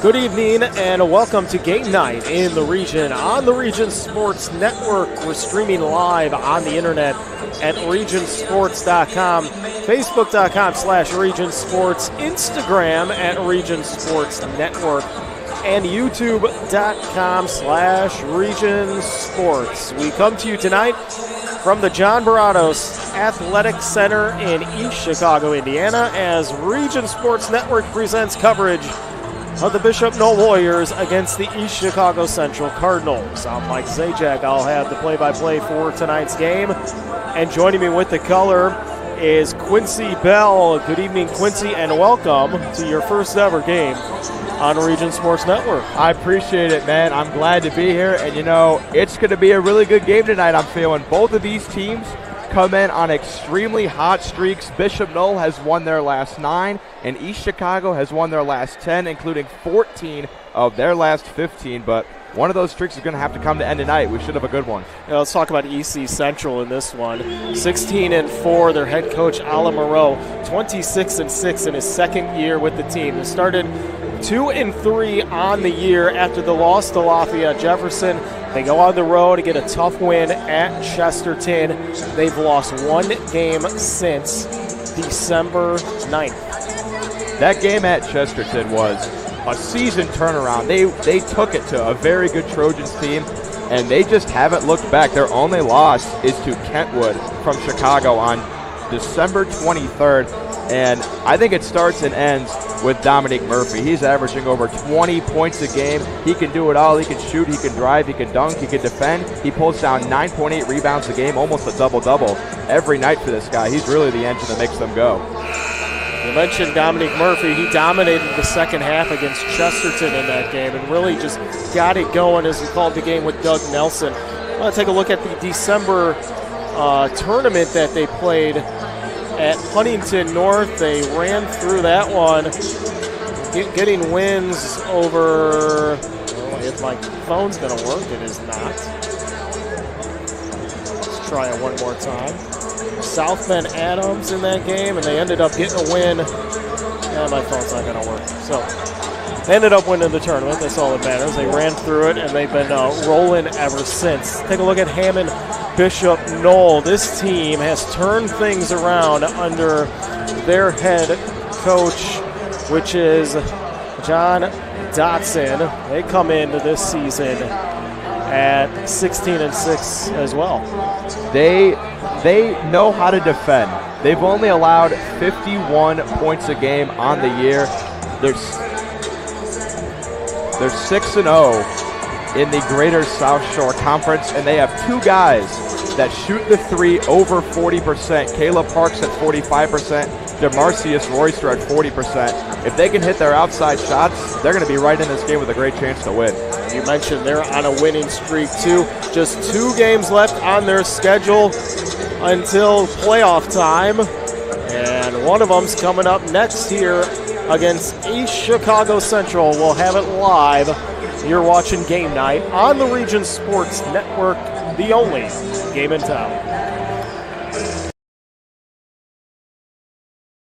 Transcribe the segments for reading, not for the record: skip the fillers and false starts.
Good evening and welcome to Game Night in the Region on the Region Sports Network. We're streaming live on the internet at regionsports.com, facebook.com/regionsports, Instagram at Region Sports Network, and youtube.com/Region Sports. We come to you tonight from the John Barados Athletic Center in East Chicago, Indiana, as Region Sports Network presents coverage of the Bishop Noll Warriors against the East Chicago Central Cardinals. I'm Mike Zajac. I'll have the play-by-play for tonight's game. And joining me with the color is Quincy Bell. Good evening, Quincy, and welcome to your first ever game on Region Sports Network. I appreciate it, man. I'm glad to be here. And, you know, it's going to be a really good game tonight, I'm feeling. Both of these teams come in on extremely hot streaks. Bishop Noll has won their last 9, and East Chicago has won their last 10, including 14 of their last 15. But one of those streaks is going to have to come to end tonight. We should have a good one. Yeah, let's talk about EC Central in this one. 16-4, their head coach, Alan Moreau, 26-6 in his second year with the team. They started 2-3 on the year after the loss to Lafayette Jefferson. They go on the road to get a tough win at Chesterton. They've lost one game since December 9th. That game at Chesterton was a season turnaround. They took it to a very good Trojans team, and they just haven't looked back. Their only loss is to Kentwood from Chicago on December 23rd, and I think it starts and ends with Dominic Murphy. He's averaging over 20 points a game. He can do it all. He can shoot, he can drive, he can dunk, he can defend. He pulls down 9.8 rebounds a game, almost a double-double every night for this guy. He's really the engine that makes them go. You mentioned Dominic Murphy. He dominated the second half against Chesterton in that game and really just got it going as we called the game with Doug Nelson. I want to take a look at the December tournament that they played at Huntington North. They ran through that one, getting wins over, if my phone's going to work, it is not. Let's try it one more time. South Bend Adams in that game, and they ended up getting a win. My phone's not going to work. So they ended up winning the tournament. That's all that matters. They ran through it, and they've been rolling ever since. Take a look at Hammond Bishop Noll. This team has turned things around under their head coach, which is John Dotson. They come into this season at 16-6 as well. They know how to defend. They've only allowed 51 points a game on the year. They're 6-0 in the Greater South Shore Conference, and they have two guys that shoot the three over 40%. Caleb Parks at 45%, DeMarcius Royster at 40%. If they can hit their outside shots, they're going to be right in this game with a great chance to win. You mentioned they're on a winning streak too. Just 2 games left on their schedule until playoff time, and one of them's coming up next here against East Chicago Central. We'll have it live. You're watching Game Night on the Region Sports Network, the only game in town.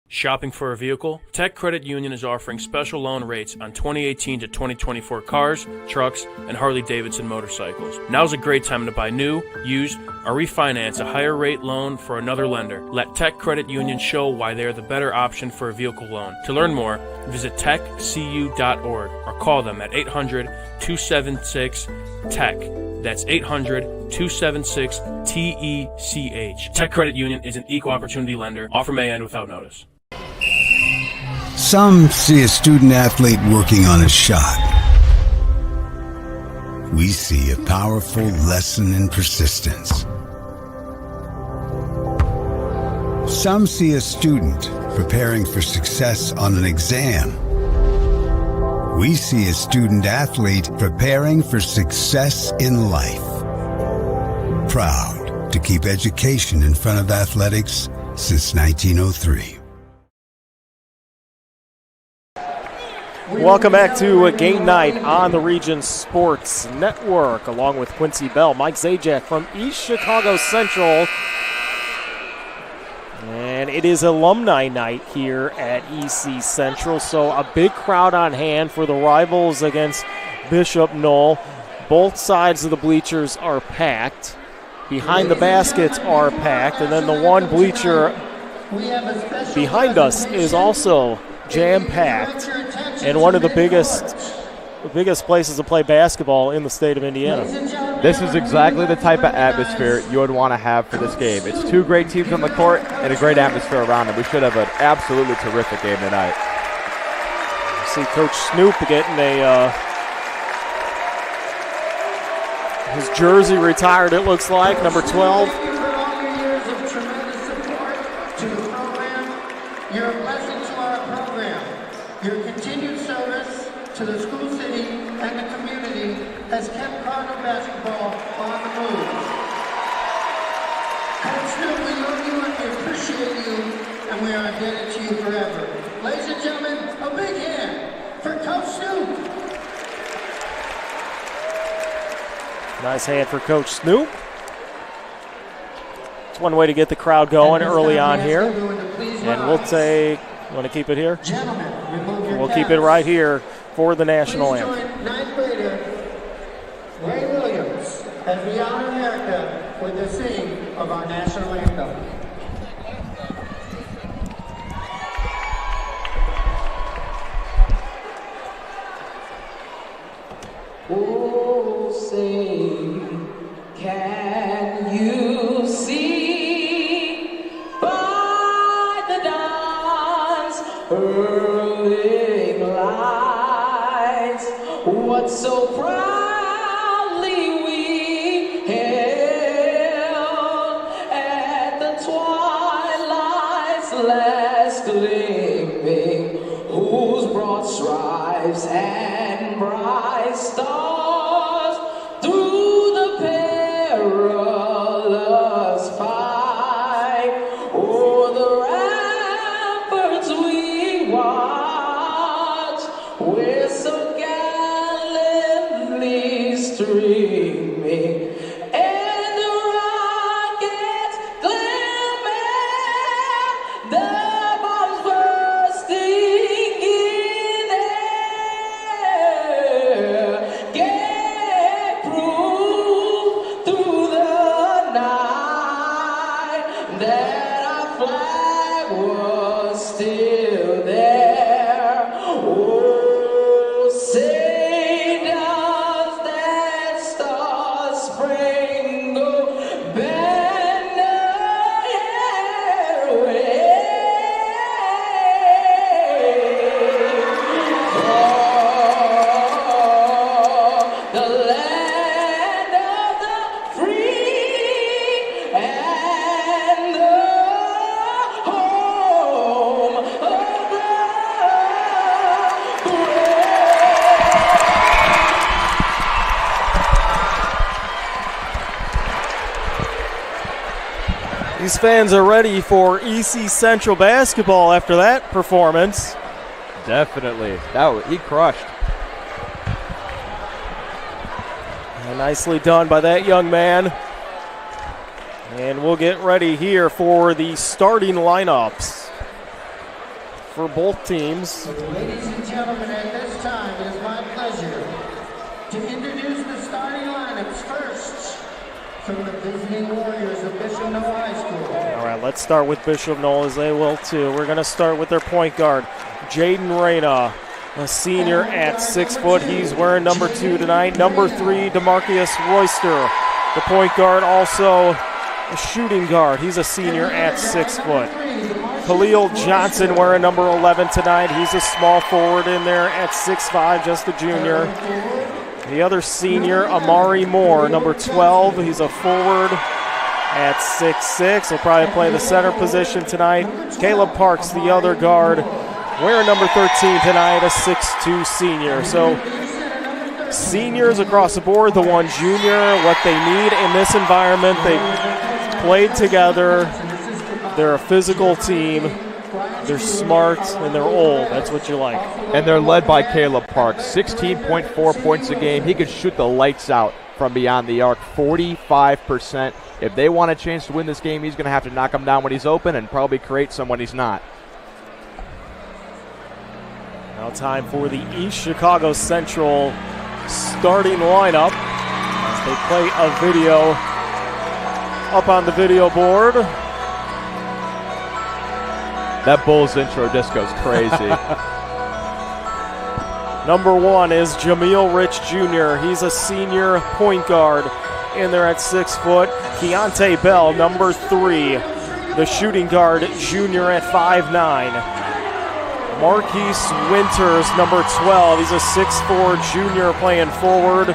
Shopping for a vehicle? Tech Credit Union is offering special loan rates on 2018 to 2024 cars, trucks, and Harley-Davidson motorcycles. Now's a great time to buy new, used, or refinance a higher rate loan for another lender. Let Tech Credit Union show why they are the better option for a vehicle loan. To learn more, visit techcu.org or call them at 800-276-TECH. That's 800-276-TECH. Tech Credit Union is an equal opportunity lender. Offer may end without notice. Some see a student athlete working on a shot. We see a powerful lesson in persistence. Some see a student preparing for success on an exam. We see a student athlete preparing for success in life. Proud to keep education in front of athletics since 1903. Welcome back to Game Night on the Region Sports Network, along with Quincy Bell, Mike Zajac from East Chicago Central. And It is alumni night here at EC Central, so a big crowd on hand for the rivals against Bishop Noll. Both sides of the bleachers are packed. Behind the baskets are packed, and then the one bleacher behind us is also jam-packed and one of the biggest places to play basketball in the state of Indiana. This is exactly the type of atmosphere you would want to have for this game. It's two great teams on the court and a great atmosphere around them. We should have an absolutely terrific game tonight. See Coach Snoop getting his jersey retired, it looks like, number 12. You're a blessing to our program. Your continued service to the school city and the community has kept Cardinal basketball on the move. Coach Snoop, we love you and we appreciate you, and we are indebted to you forever. Ladies and gentlemen, a big hand for Coach Snoop. Nice hand for Coach Snoop. It's one way to get the crowd going early on here. And we'll take, you want to keep it here? We'll keep it right here for the national anthem. Ninth grader Ray Williams as we honor America with the singing of our national anthem. Oh, say, can you see by the dawn's early lights what so proudly we hailed at the twilight's last gleaming, whose broad stripes and bright stars through the perilous fight o'er the ramparts we watch, we're so gallantly streaming, and the rockets gleaming, the bombs bursting in air, gave proof through the night that our flag was still there. Oh, say does that star-spangled banner yet wave for the land of the free and the home of the brave. These fans are ready for EC Central basketball after that performance. Definitely. He crushed. And nicely done by that young man. And we'll get ready here for the starting lineups for both teams. Ladies and gentlemen, at this time, it is my pleasure to introduce the starting lineups first from the visiting Warriors of Bishop Noll High School. All right, let's start with Bishop Noll, as they will too. We're going to start with their point guard, Jaden Reyna, a senior at 6 foot. He's wearing number 2 tonight. Number 3, DeMarcus Royster, the point guard, also a shooting guard. He's a senior at 6 foot. Khalil Johnson wearing number 11 tonight. He's a small forward in there at 6'5", just a junior. The other senior, Amari Moore, number 12. He's a forward at 6'6". He'll probably play the center position tonight. Caleb Parks, the other guard, wearing number 13 tonight, a 6'2" senior. So seniors across the board, the one junior, what they need in this environment. They played together. They're a physical team. They're smart, and they're old. That's what you like. And they're led by Caleb Parks, 16.4 points a game. He could shoot the lights out from beyond the arc, 45%. If they want a chance to win this game, he's going to have to knock them down when he's open and probably create some when he's not. Now time for the East Chicago Central starting lineup as they play a video up on the video board. That Bulls intro just goes crazy. Number 1 is Jameel Rich Jr. He's a senior point guard in there at 6 foot. Keontae Bell, number 3, the shooting guard junior at 5'9". Marquise Winters, number 12. He's a 6'4 junior playing forward.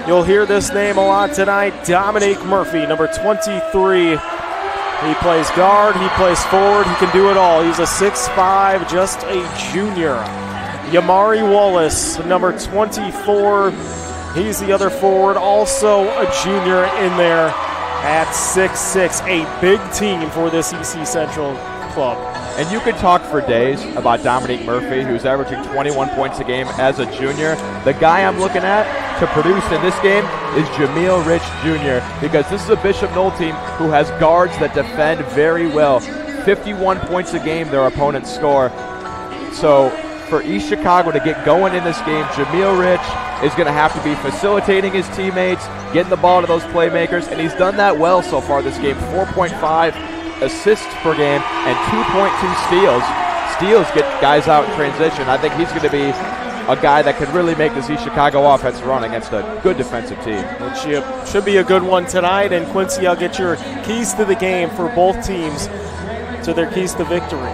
You'll hear this name a lot tonight. Dominique Murphy, number 23. He plays guard, he plays forward, he can do it all. He's a 6'5", just a junior. Yamari Wallace, number 24. He's the other forward, also a junior in there at 6'6". A big team for this EC Central club. And you could talk for days about Dominique Murphy, who's averaging 21 points a game as a junior. The guy I'm looking at to produce in this game is Jameel Rich Jr., because this is a Bishop Noll team who has guards that defend very well. 51 points a game their opponents score. So for East Chicago to get going in this game, Jameel Rich is going to have to be facilitating his teammates, getting the ball to those playmakers, and he's done that well so far this game. 4.5 assists per game and 2.2 steals. Steals get guys out in transition. I think he's going to be a guy that could really make this East Chicago offense run against a good defensive team. Which should be a good one tonight. And Quincy, I'll get your keys to the game for both teams, to their keys to victory.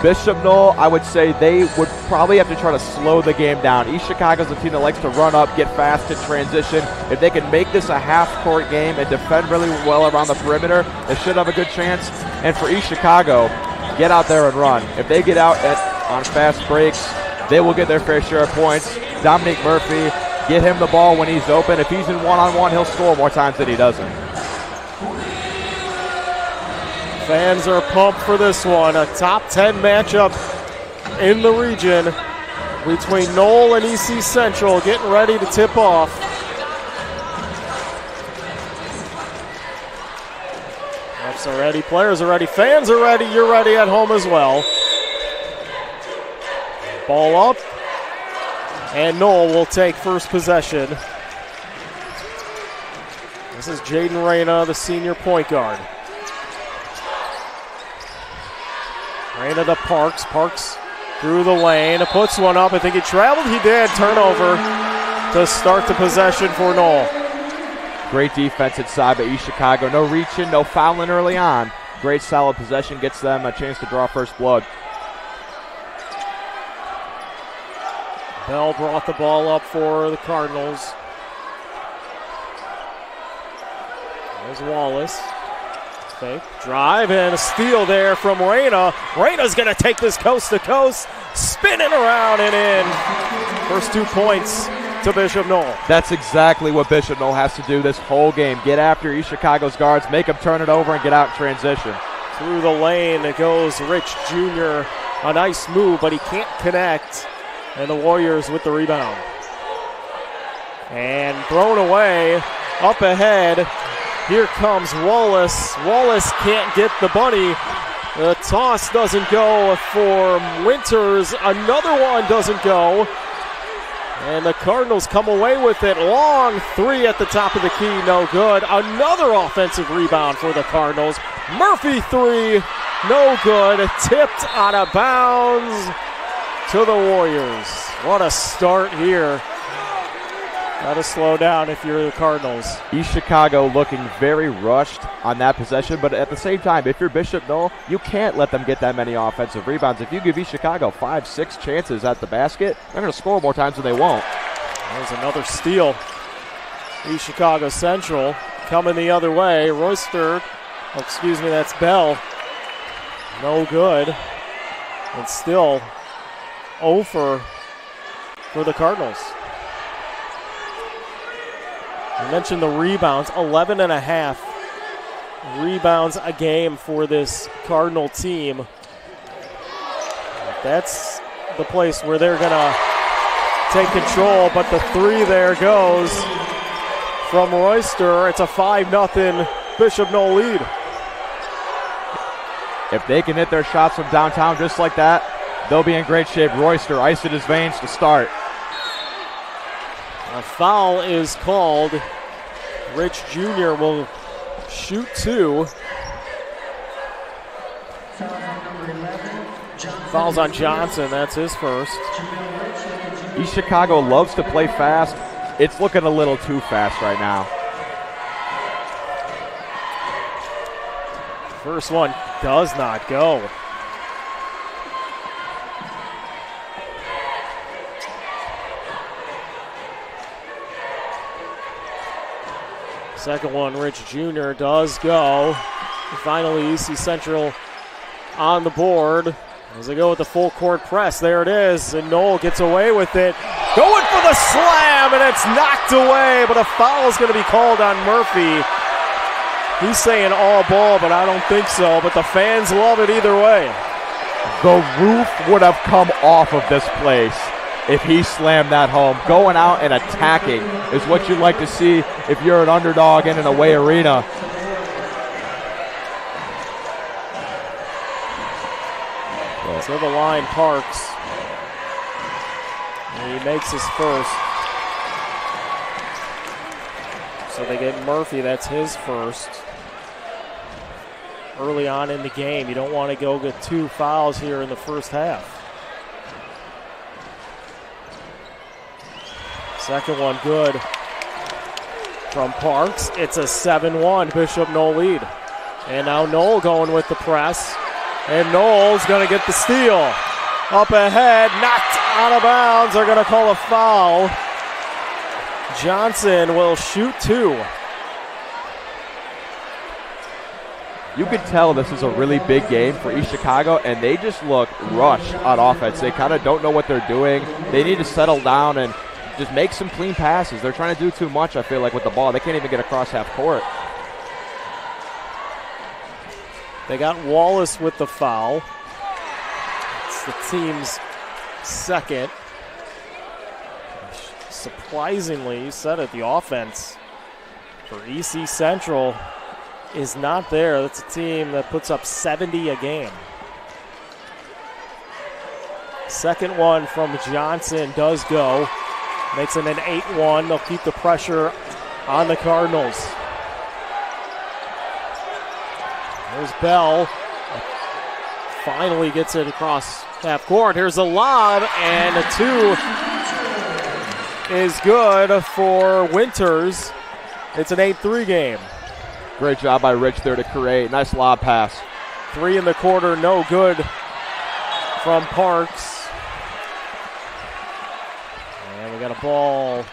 Bishop Noll, I would say they would probably have to try to slow the game down. East Chicago's a team that likes to run up, get fast in transition. If they can make this a half-court game and defend really well around the perimeter, they should have a good chance. And for East Chicago, get out there and run. If they get out on fast breaks, they will get their fair share of points. Dominique Murphy, get him the ball when he's open. If he's in one-on-one, he'll score more times than he doesn't. Fans are pumped for this one. A top 10 matchup in the region between Noll and EC Central, getting ready to tip off. Refs are ready, players are ready, fans are ready, you're ready at home as well. Ball up, and Noll will take first possession. This is Jaden Reyna, the senior point guard. Reyna to Parks. Parks through the lane, puts one up. I think he traveled. He did. Turnover to start the possession for Noll. Great defense inside by East Chicago. No reaching, no fouling early on. Great solid possession, gets them a chance to draw first blood. Bell brought the ball up for the Cardinals. There's Wallace. Fake drive and a steal there from Reyna. Reyna's going to take this coast to coast, spinning around and in. First 2 points to Bishop Noll. That's exactly what Bishop Noll has to do this whole game. Get after East Chicago's guards, make them turn it over and get out in transition. Through the lane it goes Rich Jr. A nice move, but he can't connect. And the Warriors with the rebound. And thrown away, up ahead. Here comes Wallace. Wallace can't get the bunny. The toss doesn't go for Winters. Another one doesn't go. And the Cardinals come away with it. Long three at the top of the key, no good. Another offensive rebound for the Cardinals. Murphy three, no good. Tipped out of bounds to the Warriors. What a start here. Got to slow down if you're the Cardinals. East Chicago looking very rushed on that possession, but at the same time, if you're Bishop Noll, you can't let them get that many offensive rebounds. If you give East Chicago 5-6 chances at the basket, they're going to score more times than they won't. There's another steal. East Chicago Central coming the other way. Royster, that's Bell. No good. And still 0 for the Cardinals. I mentioned the rebounds, 11.5 rebounds a game for this Cardinal team. That's the place where they're going to take control, but the three there goes from Royster. It's a 5-0 Bishop Noll lead. If they can hit their shots from downtown just like that, they'll be in great shape. Royster, ice in his veins to start. A foul is called. Rich Jr. will shoot 2. Fouls on Johnson, that's his first. East Chicago loves to play fast. It's looking a little too fast right now. First one does not go. Second one, Rich Jr. does go. Finally, EC Central on the board as they go with the full court press. There it is, and Noll gets away with it. Going for the slam, and it's knocked away, but a foul is going to be called on Murphy. He's saying all ball, but I don't think so, but the fans love it either way. The roof would have come off of this place if he slammed that home. Going out and attacking is what you'd like to see if you're an underdog in an away arena. To the line, Parks. And he makes his first. So they get Murphy, that's his first. Early on in the game, you don't want to go get 2 fouls here in the first half. Second one good from Parks. It's a 7-1 Bishop Noll lead. And now Noll going with the press. And Noll's going to get the steal. Up ahead, knocked out of bounds. They're going to call a foul. Johnson will shoot 2. You can tell this is a really big game for East Chicago, and they just look rushed on offense. They kind of don't know what they're doing. They need to settle down and just make some clean passes. They're trying to do too much, I feel like, with the ball. They can't even get across half court. They got Wallace with the foul. It's the team's second. Surprisingly, you said it, the offense for EC Central is not there. That's a team that puts up 70 a game. Second one from Johnson does go. Makes it an 8-1. They'll keep the pressure on the Cardinals. There's Bell. Finally gets it across half court. Here's a lob, and a 2 is good for Winters. It's an 8-3 game. Great job by Rich there to create. Nice lob pass. 3 in the quarter, no good from Parks. And we got a ball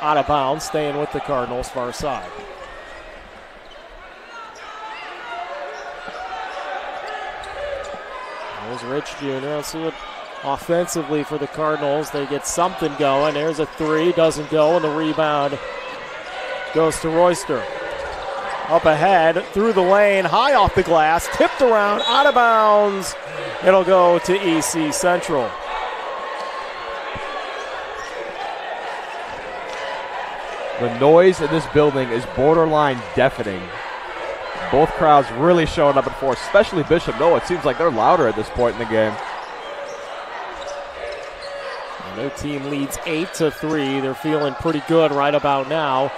out of bounds, staying with the Cardinals far side. There's Rich Jr. Let's see what offensively for the Cardinals. They get something going. There's a 3, doesn't go, and the rebound goes to Royster. Up ahead, through the lane, high off the glass, tipped around, out of bounds. It'll go to EC Central. The noise in this building is borderline deafening. Both crowds really showing up at force, especially Bishop Noll. It seems like they're louder at this point in the game. And their team leads 8-3. They're feeling pretty good right about now.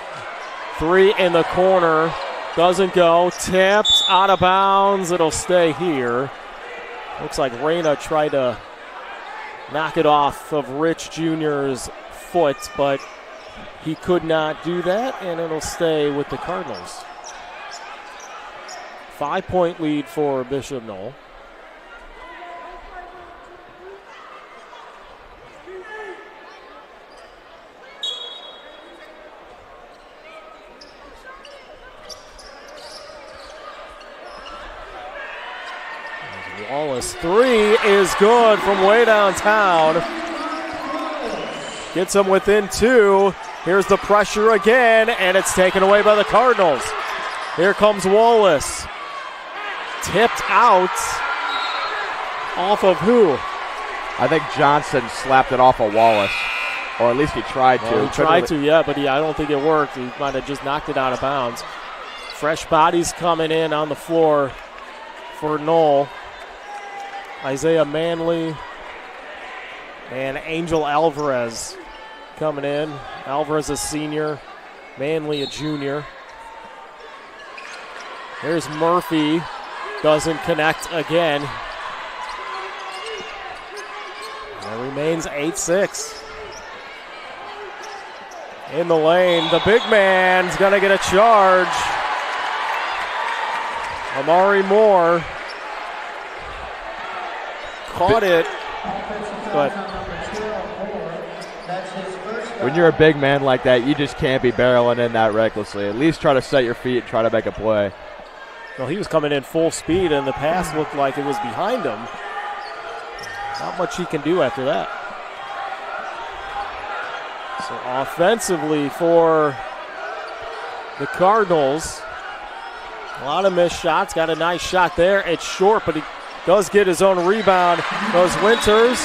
3 in the corner. Doesn't go. Tipped out of bounds. It'll stay here. Looks like Reyna tried to knock it off of Rich Jr.'s foot, but he could not do that, and it'll stay with the Cardinals. 5-point lead for Bishop Noll. Wallace 3 is good from way downtown. Gets him within 2. Here's the pressure again, and it's taken away by the Cardinals. Here comes Wallace. Tipped out. Off of who? I think Johnson slapped it off of Wallace. Or at least he tried to. Well, he tried to, yeah, but I don't think it worked. He might have just knocked it out of bounds. Fresh bodies coming in on the floor for Noll. Isaiah Manley and Angel Alvarez coming in. Alvarez a senior, Manley a junior. Here's Murphy, doesn't connect again. It remains 8-6. In the lane, the big man's gonna get a charge. Amari Moore caught it, but when you're a big man like that, you just can't be barreling in that recklessly. At least try to set your feet and try to make a play. well, he was coming in full speed, and the pass looked like it was behind him. Not much he can do after that. So offensively for the Cardinals, a lot of missed shots. Got a nice shot there. It's short, but he does get his own rebound. Goes Winters,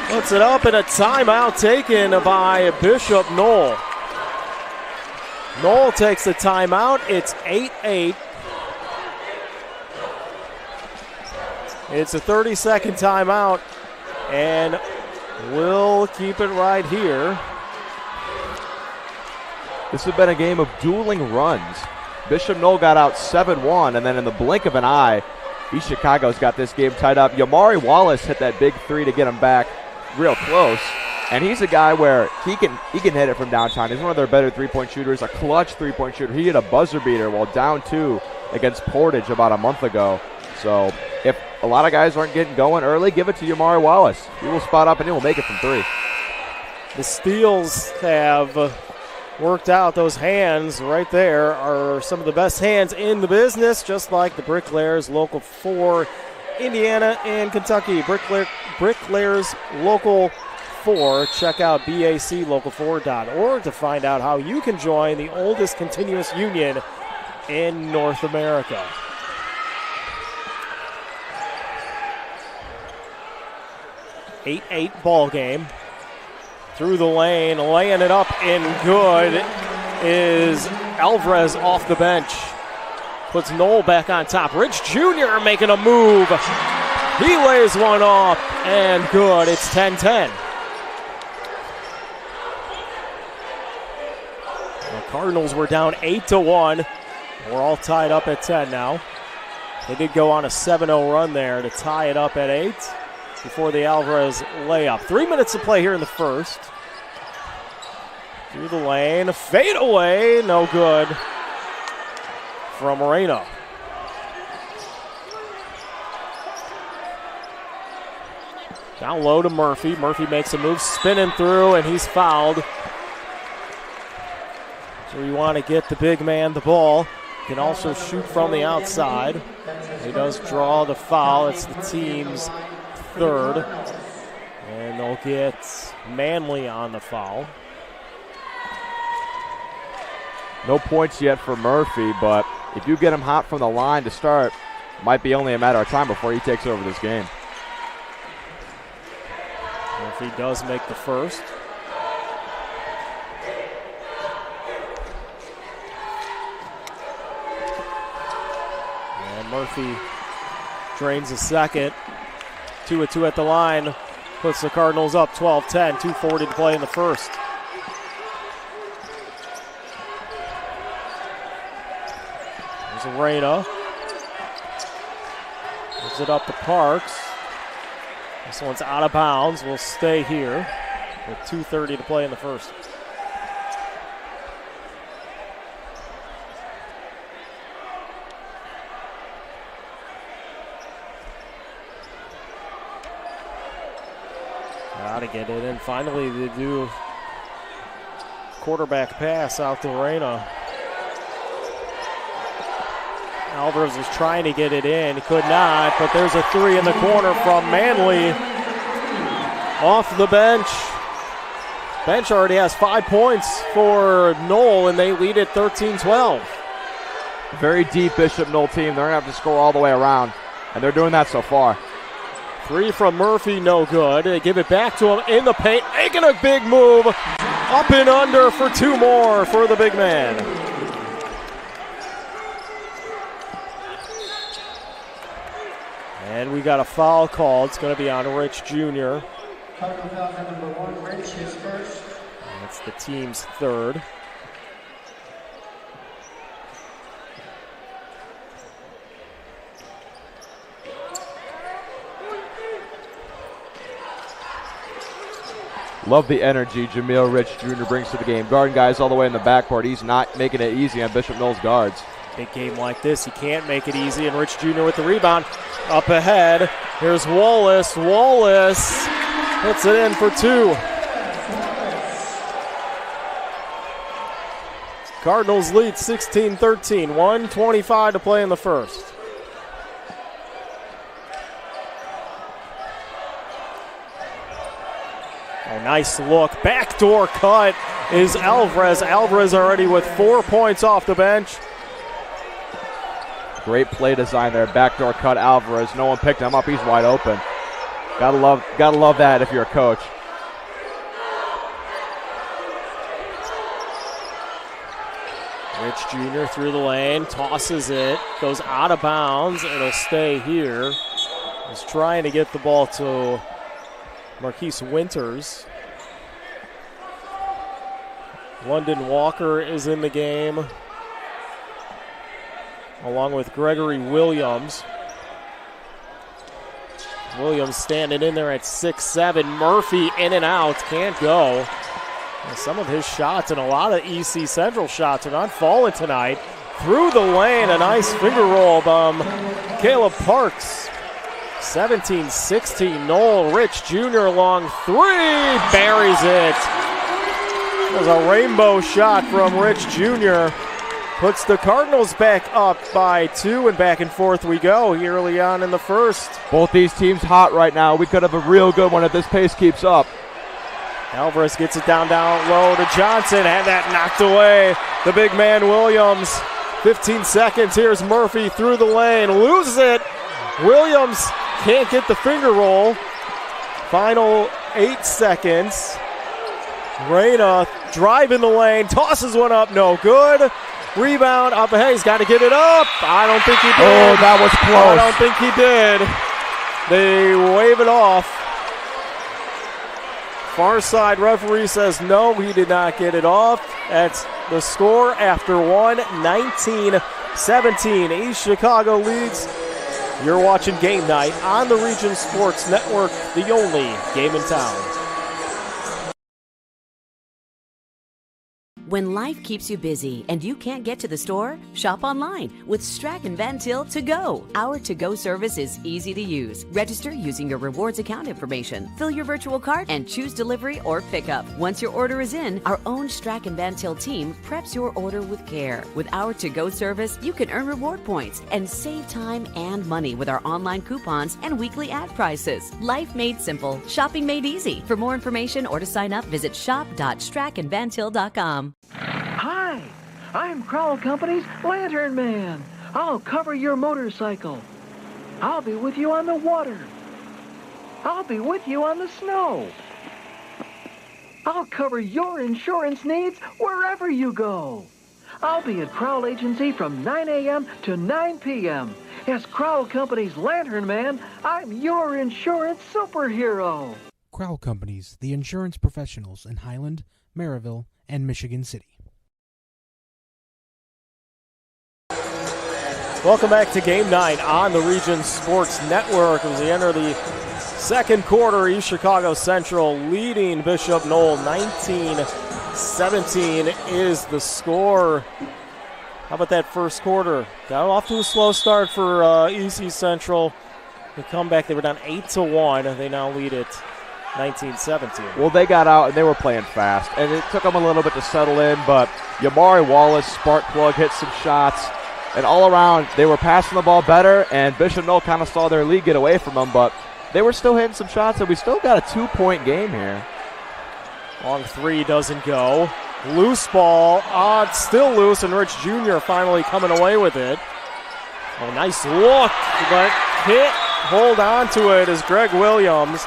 puts it up, and a timeout taken by Bishop Noll. Noll takes the timeout. It's 8-8. It's a 30-second timeout, and we'll keep it right here. This has been a game of dueling runs. Bishop Noll got out 7-1, and then in the blink of an eye, East Chicago's got this game tied up. Yamari Wallace hit that big three to get him back real close, and he's a guy where he can hit it from downtown. He's one of their better three-point shooters, a clutch three-point shooter. He hit a buzzer beater while down 2 against Portage about a month ago. So if a lot of guys aren't getting going early, give it to Yamari Wallace. He will spot up and he will make it from 3. The steals have worked out. Those hands right there are some of the best hands in the business, just like the Bricklayers Local 4, Indiana and Kentucky. Bricklayers Local 4. Check out baclocal4.org to find out how you can join the oldest continuous union in North America. Eight ball game. Through the lane, laying it up and good is Alvarez off the bench. Puts Noll back on top. Rich Jr. making a move. He lays one off and good. It's 10-10. The Cardinals were down 8-1. We're all tied up at 10 now. They did go on a 7-0 run there to tie it up at 8. Before the Alvarez layup. 3 minutes to play here in the first. Through the lane, fade away, no good from Moreno. Down low to Murphy. Murphy makes a move, spinning through, and he's fouled. So we want to get the big man the ball. Can also shoot from the outside. He does draw the foul. It's the team's third. And they'll get Manley on the foul. No points yet for Murphy, but if you get him hot from the line to start, might be only a matter of time before he takes over this game. Murphy does make the first. And Murphy drains the second. 2-2 at the line. Puts the Cardinals up 12-10. 2:40 to play in the first. There's Arena. Gives it up to Parks. This one's out of bounds. We'll stay here with 2:30 to play in the first. Got to get it in. Finally, they do quarterback pass out to Reyna. Alvarez was trying to get it in. He could not, but there's a three in the corner from Manley. Off the bench. Bench already has 5 points for Noll, and they lead at 13-12. Very deep Bishop Noll team. They're going to have to score all the way around, and they're doing that so far. Three from Murphy, no good. They give it back to him in the paint, making a big move. Up and under for two more for the big man. And we got a foul call. It's going to be on Rich Jr. Cardinal foul number 1, Rich, his first. That's the team's third. Love the energy Jamil Rich Jr. brings to the game. Guarding guys all the way in the backcourt. He's not making it easy on Bishop Noll's guards. Big game like this, you can't make it easy. And Rich Jr. with the rebound. Up ahead, here's Wallace. Wallace puts it in for two. Cardinals lead 16-13. 1:25 to play in the first. A nice look. Backdoor cut is Alvarez. Alvarez already with 4 points off the bench. Great play design there. Backdoor cut Alvarez. No one picked him up. He's wide open. Gotta love that if you're a coach. Rich Jr. through the lane, tosses it, goes out of bounds. It'll stay here. He's trying to get the ball to Marquise Winters. London Walker is in the game, along with Gregory Williams. Williams standing in there at 6'7". Murphy in and out, can't go. And some of his shots and a lot of EC Central shots are not falling tonight. Through the lane, a nice finger roll by Caleb Parks. 17-16, Noll. Rich Jr. long three, buries it. There's a rainbow shot from Rich Jr. Puts the Cardinals back up by 2, and back and forth we go here early on in the first. Both these teams hot right now. We could have a real good one if this pace keeps up. Alvarez gets it down low to Johnson, had that knocked away. The big man Williams. 15 seconds. Here's Murphy through the lane, loses it. Williams can't get the finger roll. Final 8 seconds. Reyna driving the lane, tosses one up, no good. Rebound up ahead, he's got to get it up. I don't think he did. Oh, that was close. I don't think he did. They wave it off. Far side referee says no, he did not get it off. That's the score after one, 19-17. East Chicago leads. You're watching Game Night on the Region Sports Network, the only game in town. When life keeps you busy and you can't get to the store, shop online with Strack & Van Til To Go. Our to-go service is easy to use. Register using your rewards account information, fill your virtual cart, and choose delivery or pickup. Once your order is in, our own Strack & Van Til team preps your order with care. With our to-go service, you can earn reward points and save time and money with our online coupons and weekly ad prices. Life made simple, shopping made easy. For more information or to sign up, visit shop.strackandvantil.com. Hi, I'm Crowell Company's Lantern Man. I'll cover your motorcycle. I'll be with you on the water. I'll be with you on the snow. I'll cover your insurance needs wherever you go. I'll be at Crowell Agency from 9 a.m. to 9 p.m. As Crowell Company's Lantern Man, I'm your insurance superhero. Crowell Companies, the insurance professionals in Highland, Maryville, and Michigan City. Welcome back to Game Night on the Region Sports Network. As we enter the second quarter, East Chicago Central leading Bishop Noll 19-17 is the score. How about that first quarter? Got off to a slow start for EC Central. The comeback, they were down 8-1. They now lead it 19-17. Well, they got out and they were playing fast, and it took them a little bit to settle in, but Yamari Wallace, spark plug, hit some shots, and all around they were passing the ball better, and Bishop Noll kind of saw their lead get away from them, but they were still hitting some shots, and we still got a 2-point game here. Long three doesn't go. Loose ball, still loose, and Rich Jr. finally coming away with it. Oh, nice look, but hold on to it is Greg Williams.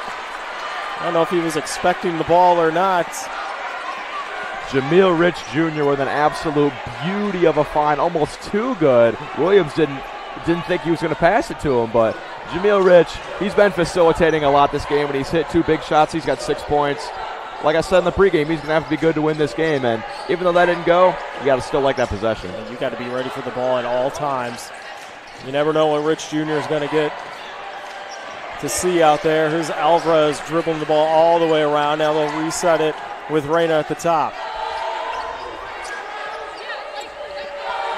I don't know if he was expecting the ball or not. Jameel Rich Jr. with an absolute beauty of a find, almost too good. Williams didn't think he was going to pass it to him, but Jameel Rich, he's been facilitating a lot this game. When he's hit 2 big shots, he's got 6 points. Like I said in the pregame, he's going to have to be good to win this game, and even though that didn't go, you got to still like that possession. And you got to be ready for the ball at all times. You never know what Rich Jr. is going to get to see out there. Here's Alvarez dribbling the ball all the way around. Now they'll reset it with Reyna at the top.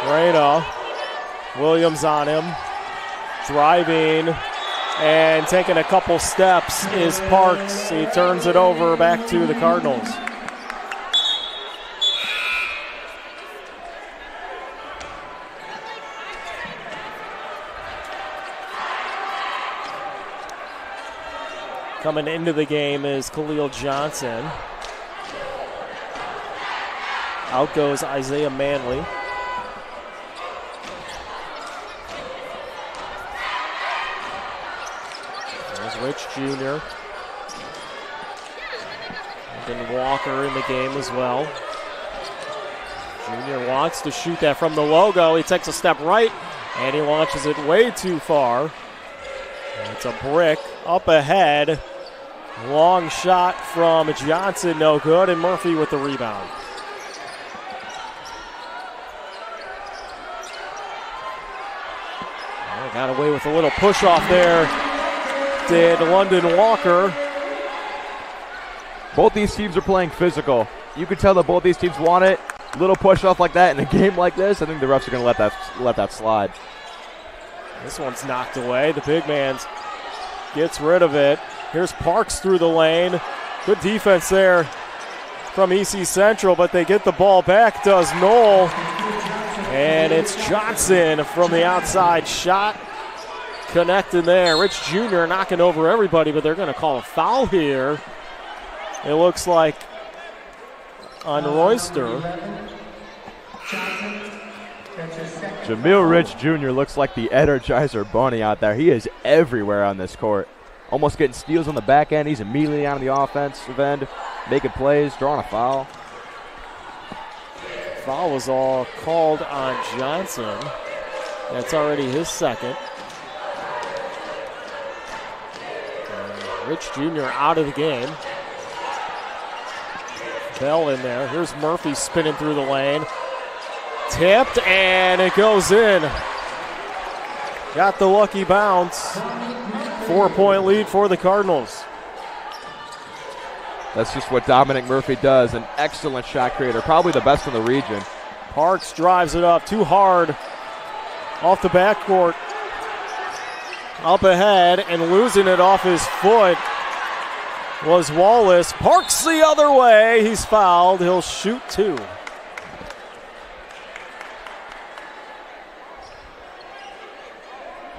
Reyna, Williams on him, driving and taking a couple steps is Parks. He turns it over back to the Cardinals. Coming into the game is Khalil Johnson. Out goes Isaiah Manley. Rich Jr. And then Walker in the game as well. Jr. wants to shoot that from the logo. He takes a step right, and he launches it way too far. It's a brick up ahead. Long shot from Johnson, no good, and Murphy with the rebound. Got away with a little push off there. Did London Walker. Both these teams are playing physical. You can tell that both these teams want it. Little push off like that in a game like this, I think the refs are going to let that slide. This one's knocked away. The big man gets rid of it. Here's Parks through the lane. Good defense there from EC Central, but they get the ball back, does Noll. And it's Johnson from the outside shot. Connecting there. Rich Jr. knocking over everybody, but they're going to call a foul here. It looks like on Royster. Jameel Rich Jr. looks like the Energizer Bunny out there. He is everywhere on this court. Almost getting steals on the back end. He's immediately on the offensive end, making plays, drawing a foul. Foul was all called on Johnson. That's already his second. Rich Jr. out of the game. Bell in there. Here's Murphy spinning through the lane. Tipped, and it goes in. Got the lucky bounce. 4-point lead for the Cardinals. That's just what Dominic Murphy does. An excellent shot creator, probably the best in the region. Parks drives it up too hard off the backcourt. Up ahead and losing it off his foot was Wallace. Parks the other way. He's fouled. He'll shoot 2.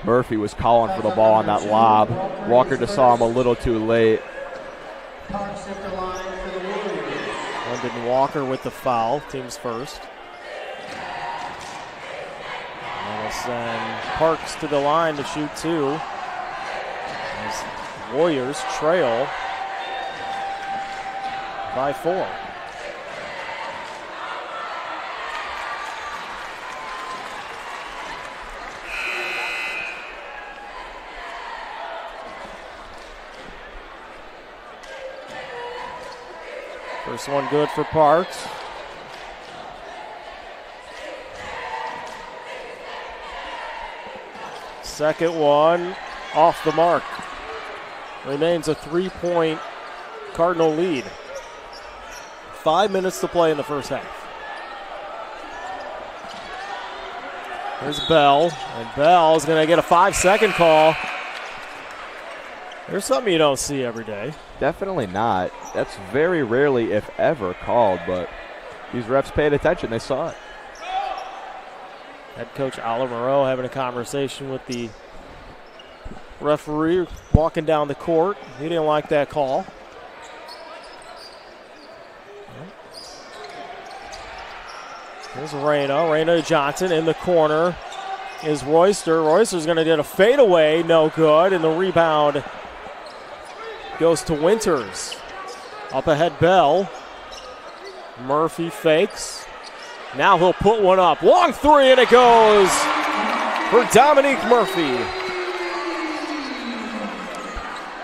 Murphy was calling for the ball on that lob. Walker just saw him a little too late. London Walker with the foul. Team's first. And we'll send Parks to the line to shoot 2. As Warriors trail by 4. First one good for Parks. Second one off the mark. Remains a 3-point Cardinal lead. 5 minutes to play in the first half. Here's Bell, and Bell is going to get a 5-second call. There's something you don't see every day. Definitely not. That's very rarely, if ever, called, but these refs paid attention. They saw it. Head coach Oliver Moreau having a conversation with the referee walking down the court. He didn't like that call. Here's Reyna. Reyna Johnson in the corner. is Royster. Royster's going to get a fadeaway, no good, and the rebound goes to Winters. Up ahead, Bell. Murphy fakes. Now he'll put one up. Long three, and it goes for Dominique Murphy.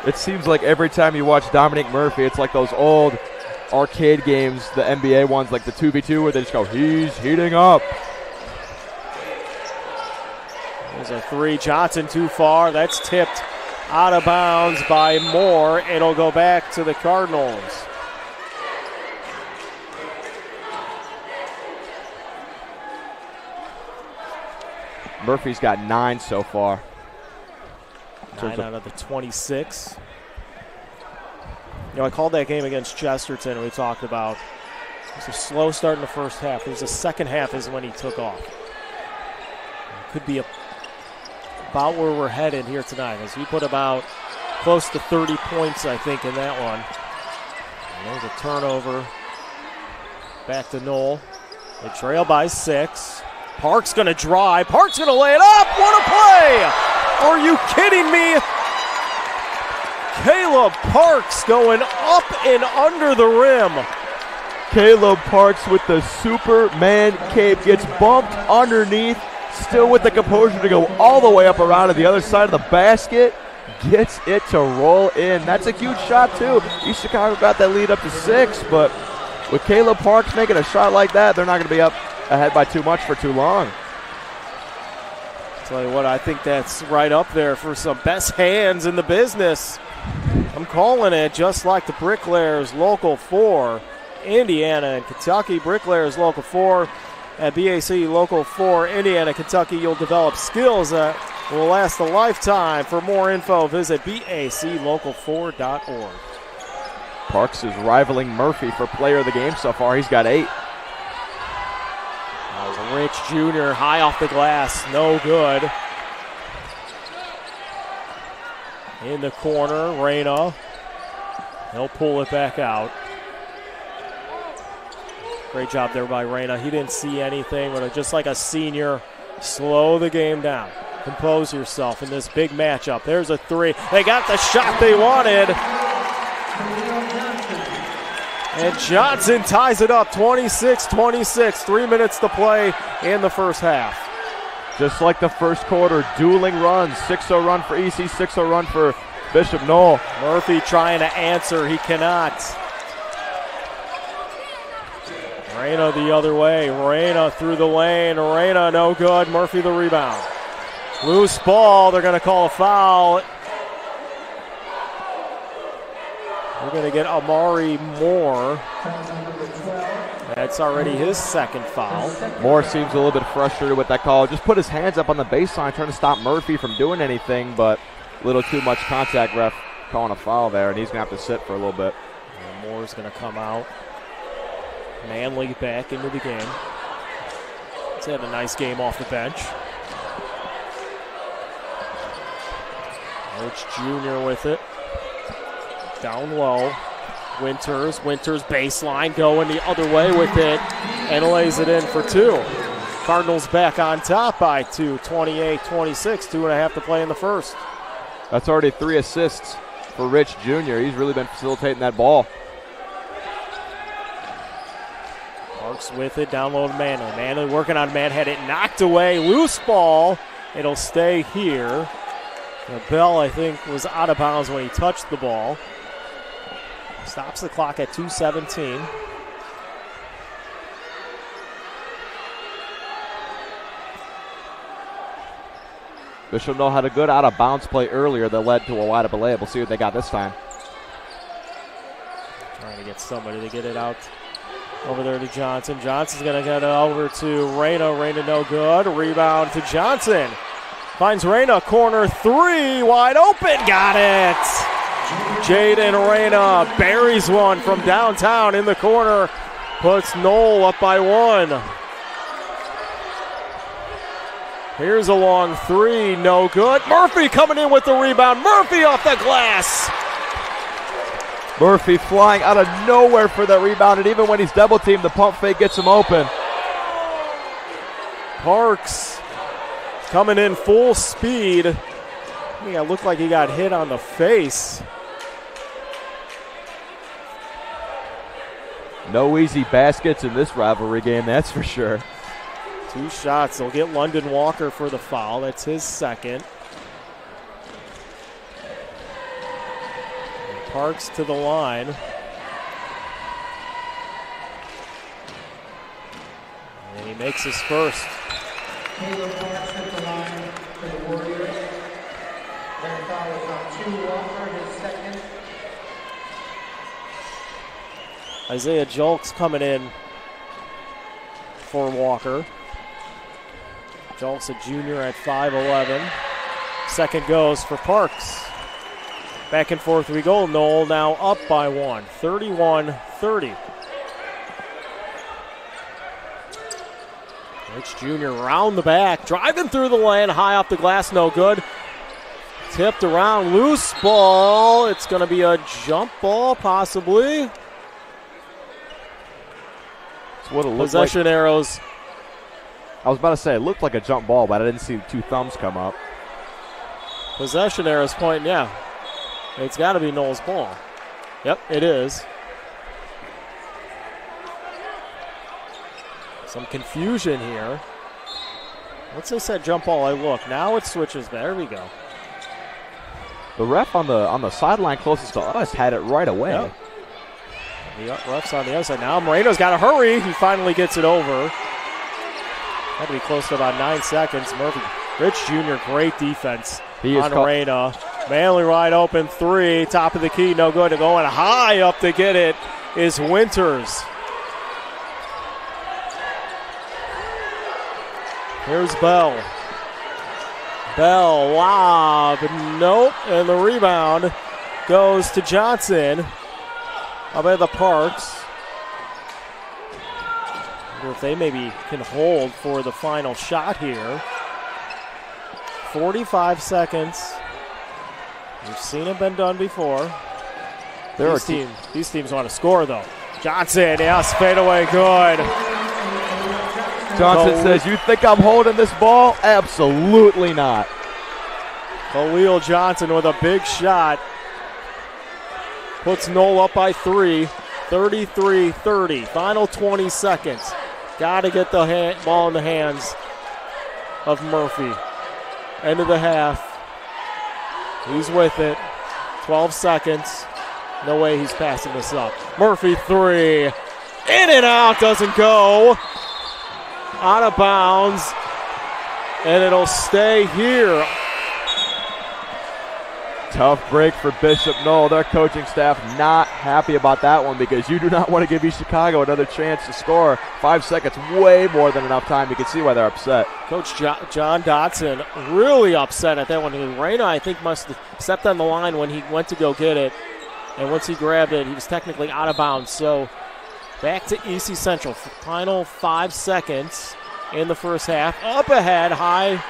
It seems like every time you watch Dominique Murphy, it's like those old arcade games, the NBA ones, like the 2v2, where they just go, he's heating up. There's a three. Johnson too far. That's tipped out of bounds by Moore. It'll go back to the Cardinals. Murphy's got 9 so far. 9 out of the 26. You know, I called that game against Chesterton, and we talked about it was a slow start in the first half. It was the second half is when he took off. It could be about where we're headed here tonight, as he put about close to 30 points, I think, in that one. And there's a turnover. Back to Noll. They trail by 6. Park's going to drive. Park's going to lay it up. What a play! Are you kidding me? Caleb Parks going up and under the rim. Caleb Parks with the Superman cape gets bumped underneath, still with the composure to go all the way up around to the other side of the basket. Gets it to roll in. That's a huge shot, too. East Chicago got that lead up to 6, but with Caleb Parks making a shot like that, they're not going to be up ahead by too much for too long. Tell you what, I think that's right up there for some best hands in the business. I'm calling it just like the Bricklayers Local 4, Indiana and Kentucky. Bricklayers Local 4 at BAC Local 4, Indiana, Kentucky. You'll develop skills that will last a lifetime. For more info, visit baclocal4.org. Parks is rivaling Murphy for player of the game so far. He's got 8. That was Rich Jr. high off the glass, no good. In the corner, Reyna. He'll pull it back out. Great job there by Reyna. He didn't see anything, but just like a senior, slow the game down. Compose yourself in this big matchup. There's a 3. They got the shot they wanted. And Johnson ties it up, 26-26. 3 minutes to play in the first half. Just like the first quarter, dueling runs. 6-0 run for EC, 6-0 run for Bishop Noll. Murphy trying to answer. He cannot. Reyna the other way. Reyna through the lane. Reyna no good. Murphy the rebound. Loose ball. They're going to call a foul. We're going to get Amari Moore. That's already his second foul. Moore seems a little bit frustrated with that call. Just put his hands up on the baseline trying to stop Murphy from doing anything, but a little too much contact, ref calling a foul there, and he's going to have to sit for a little bit. And Moore's going to come out. Manley back into the game. He's had a nice game off the bench. Rich Jr. with it. Down low. Winters baseline going the other way with it and lays it in for 2. Cardinals back on top by 2, 28-26, 2.5 to play in the first. That's already 3 assists for Rich Jr. He's really been facilitating that ball. Parks with it, down low to Manley. Manley working on man, had it knocked away, loose ball. It'll stay here. Bell, I think, was out of bounds when he touched the ball. Stops the clock at 2:17. Bishop Noll had a good out-of-bounds play earlier that led to a wide open layup. We'll see what they got this time. Trying to get somebody to get it out over there to Johnson. Johnson's going to get it over to Reyna. Reyna no good. Rebound to Johnson. Finds Reyna, corner 3, wide open. Got it. Jaden Reyna buries one from downtown in the corner. Puts Noll up by 1. Here's a long 3, no good. Murphy coming in with the rebound. Murphy off the glass. Murphy flying out of nowhere for that rebound, and even when he's double teamed, the pump fake gets him open. Parks coming in full speed. It looked like he got hit on the face. No easy baskets in this rivalry game, that's for sure. 2 shots. They'll get London Walker for the foul. That's his second. And Parks to the line. And he makes his first. Caleb Parks at the line for the Warriors. Their foul is on 2 Walker, his second. Isaiah Julks coming in for Walker. Julks, a junior at 5'11". Second goes for Parks. Back and forth we go. Noll now up by 1, 31-30. Rich Jr. round the back, driving through the lane, high off the glass, no good. Tipped around, loose ball. It's going to be a jump ball, possibly. It's what it looked Possession like. arrows. I was about to say, it looked like a jump ball, but I didn't see 2 thumbs come up. Possession arrows pointing, yeah. It's got to be Noll's ball. Yep, it is. Some confusion here. Once they said jump ball, I look. Now it switches. There we go. The ref on the sideline closest to us had it right away. Yep. The ref's on the other side. Now Moreno's got to hurry. He finally gets it over. Had to be close to about 9 seconds. Murphy, Rich Jr., great defense on Moreno. Manley wide open 3. Top of the key, no good. Going high up to get it is Winters. Here's Bell. Bell, lob, nope, and the rebound goes to Johnson. Up at the Parks. Wonder if they maybe can hold for the final shot here. 45 seconds. We've seen it been done before. These teams want to score, though. Johnson, yes, fadeaway, good. Johnson says, you think I'm holding this ball? Absolutely not. Khalil Johnson with a big shot. Puts Noll up by 3, 33-30. Final 20 seconds. Got to get the ball in the hands of Murphy. End of the half. He's with it. 12 seconds. No way he's passing this up. Murphy 3. In and out. Doesn't go. Out of bounds. And it'll stay here. Tough break for Bishop Noll. Their coaching staff not happy about that one because you do not want to give East Chicago another chance to score. 5 seconds, way more than enough time. You can see why they're upset. Coach John Dotson really upset at that one. Reyna, I think, must have stepped on the line when he went to go get it. And once he grabbed it, he was technically out of bounds. So back to EC Central. Final 5 seconds in the first half. Up ahead, high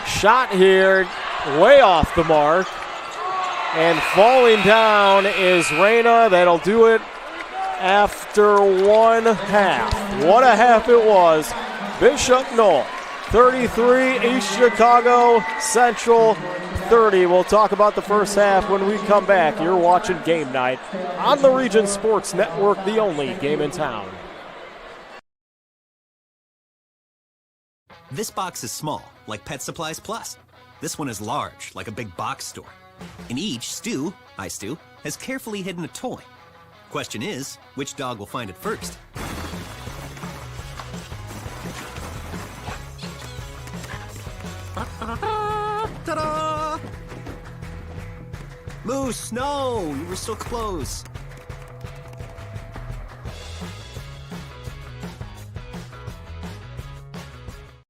shot here, way off the mark. And falling down is Reyna. That'll do it after 1 half. What a half it was. Bishop Noll, 33, East Chicago Central, 30. We'll talk about the first half when we come back. You're watching Game Night on the Region Sports Network, the only game in town. This box is small, like Pet Supplies Plus. This one is large, like a big box store. In each, Stu, hi Stu, has carefully hidden a toy. Question is, which dog will find it first? Ta-da! Moose, no! You were so close.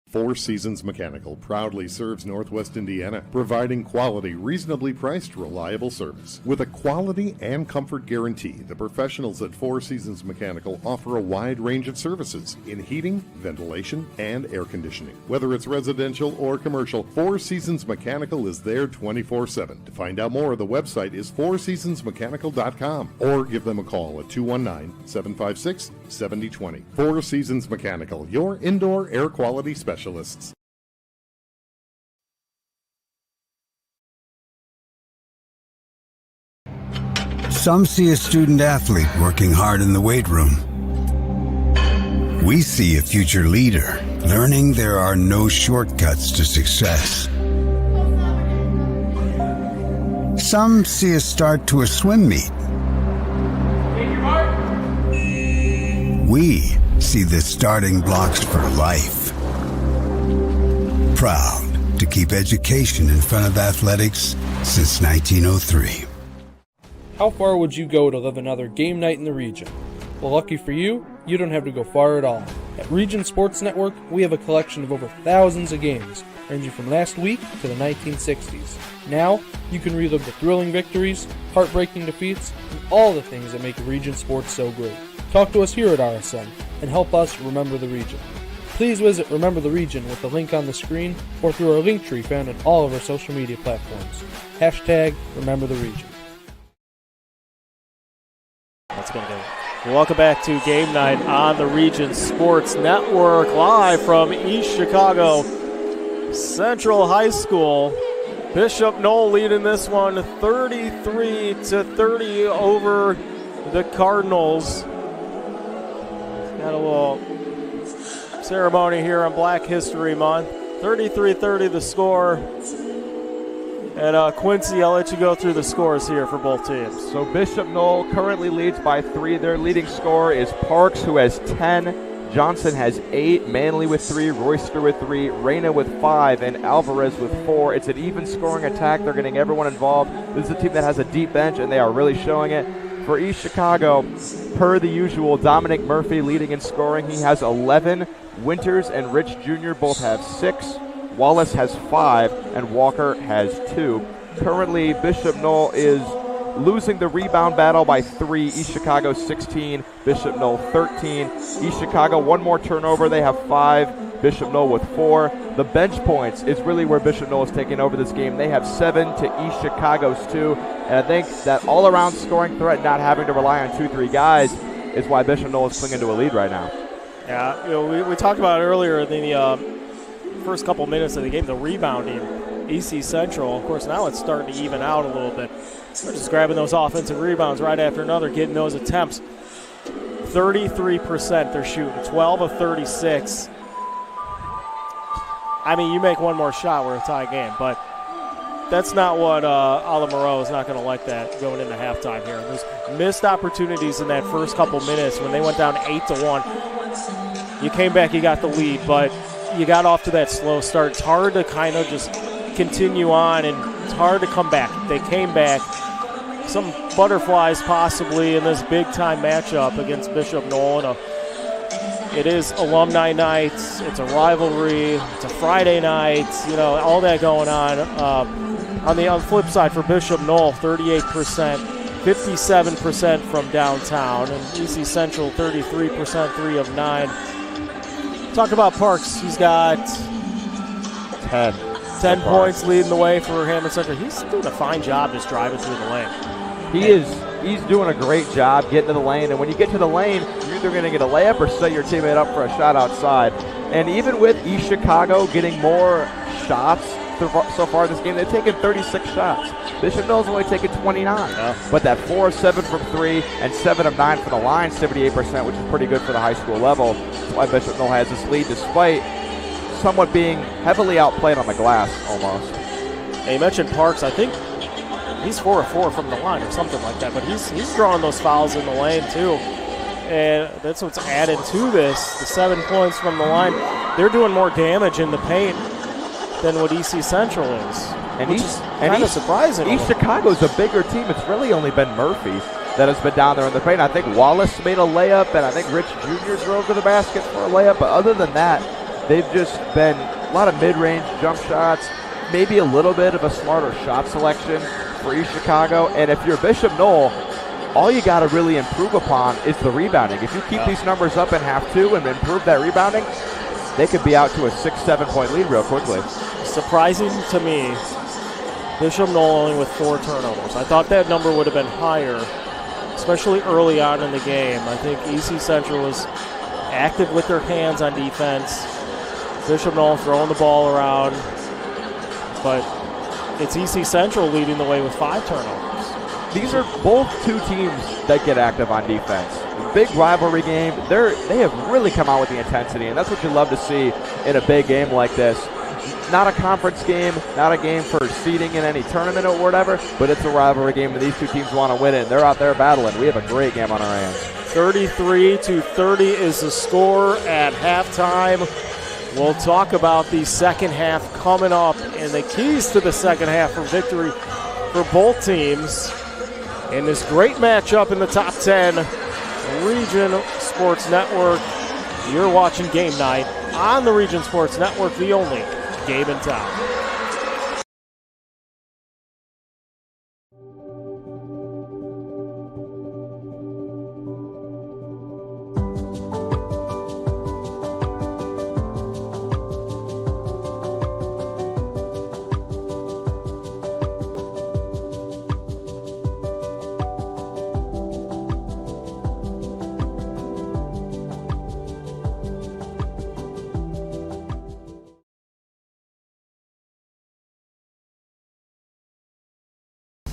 Four Seasons Mechanical proudly serves Northwest Indiana, providing quality, reasonably priced, reliable service. With a quality and comfort guarantee, the professionals at Four Seasons Mechanical offer a wide range of services in heating, ventilation, and air conditioning. Whether it's residential or commercial, Four Seasons Mechanical is there 24/7. To find out more, the website is fourseasonsmechanical.com or give them a call at 219-756-7020. Four Seasons Mechanical, your indoor air quality specialists. Some see a student athlete working hard in the weight room. We see a future leader learning there are no shortcuts to success. Some see a start to a swim meet. We see the starting blocks for life. Proud to keep education in front of athletics since 1903. How far would you go to live another game night in the region? Well, lucky for you, you don't have to go far at all. At Region Sports Network, we have a collection of over thousands of games, ranging from last week to the 1960s. Now, you can relive the thrilling victories, heartbreaking defeats, and all the things that make Region Sports so great. Talk to us here at RSN and help us remember the region. Please visit Remember the Region with the link on the screen or through our link tree found on all of our social media platforms. Hashtag Remember the Region. That's going to go. Welcome back to Game Night on the Region Sports Network, live from East Chicago Central High School. Bishop Noll leading this one 33-30 over the Cardinals. Got a little ceremony here on Black History Month. 33-30 the score. And Quincy, I'll let you go through the scores here for both teams. So Bishop Noll currently leads by 3. Their leading scorer is Parks, who has 10. Johnson has 8. Manley with 3. Royster with 3. Reyna with 5. And Alvarez with 4. It's an even scoring attack. They're getting everyone involved. This is a team that has a deep bench, and they are really showing it. For East Chicago, per the usual, Dominic Murphy leading in scoring. He has 11. Winters and Rich Jr. both have 6. Wallace has 5, and Walker has 2. Currently, Bishop Noll is losing the rebound battle by 3. East Chicago 16, Bishop Noll 13. East Chicago, one more turnover. They have 5. Bishop Noll with 4. The bench points is really where Bishop Noll is taking over this game. They have 7 to East Chicago's 2. And I think that all-around scoring threat, not having to rely on 2-3 guys, is why Bishop Noll is clinging to a lead right now. Yeah, we talked about it earlier in the first couple minutes of the game, the rebounding. EC Central, of course, now it's starting to even out a little bit. They're just grabbing those offensive rebounds right after another, getting those attempts. 33% they're shooting, 12 of 36. I mean, you make one more shot, we're a tie game, but that's not what Ala Moreau is not going to like that going into halftime here. There's missed opportunities in that first couple minutes when they went down 8-1. You came back, you got the lead, but you got off to that slow start. It's hard to kind of just continue on, and it's hard to come back. They came back. Some butterflies possibly in this big-time matchup against Bishop Noll. And it is alumni night. It's a rivalry. It's a Friday night. You know, all that going on. On the flip side for Bishop Noll, 38%, 57% from downtown. And EC Central, 33%, 3 of 9. Talk about Parks. He's got 10 points leading the way for Hammond Central. He's doing a fine job just driving through the lane. He's doing a great job getting to the lane, and when you get to the lane, you're either going to get a layup or set your teammate up for a shot outside. And even with East Chicago getting more shots so far this game, they've taken 36 shots. Bishop Noll's only taken 29. Yeah. But that 4 of 7 from 3 and 7 of 9 from the line, 78%, which is pretty good for the high school level. That's why Bishop Noll has this lead despite somewhat being heavily outplayed on the glass almost. And you mentioned Parks. I think he's 4 of 4 from the line or something like that, but he's drawing those fouls in the lane too. And that's what's added to this. The 7 points from the line. They're doing more damage in the paint than what EC Central is. And he's kind of surprising. East Chicago's a bigger team. It's really only been Murphy that has been down there in the paint. I think Wallace made a layup, and I think Rich Jr. drove to the basket for a layup. But other than that, they've just been a lot of mid-range jump shots, maybe a little bit of a smarter shot selection for East Chicago. And if you're Bishop Noll, all you got to really improve upon is the rebounding. If you keep these numbers up in half two and improve that rebounding, they could be out to a 6-7 point lead real quickly. Surprising to me, Bishop Noll only with 4 turnovers. I thought that number would have been higher, especially early on in the game. I think EC Central was active with their hands on defense. Bishop Noll throwing the ball around, but it's EC Central leading the way with 5 turnovers. these are both two teams that get active on defense. Big rivalry game. They have really come out with the intensity, and that's what you love to see in a big game like this. Not a conference game, not a game for seeding in any tournament or whatever, but it's a rivalry game, and these two teams want to win it, and they're out there battling. We have a great game on our hands. 33-30 is the score at halftime. We'll talk about the second half coming up and the keys to the second half for victory for both teams in this great matchup in the top 10. Region Sports Network. You're watching Game Night on the Region Sports Network, the only game in town.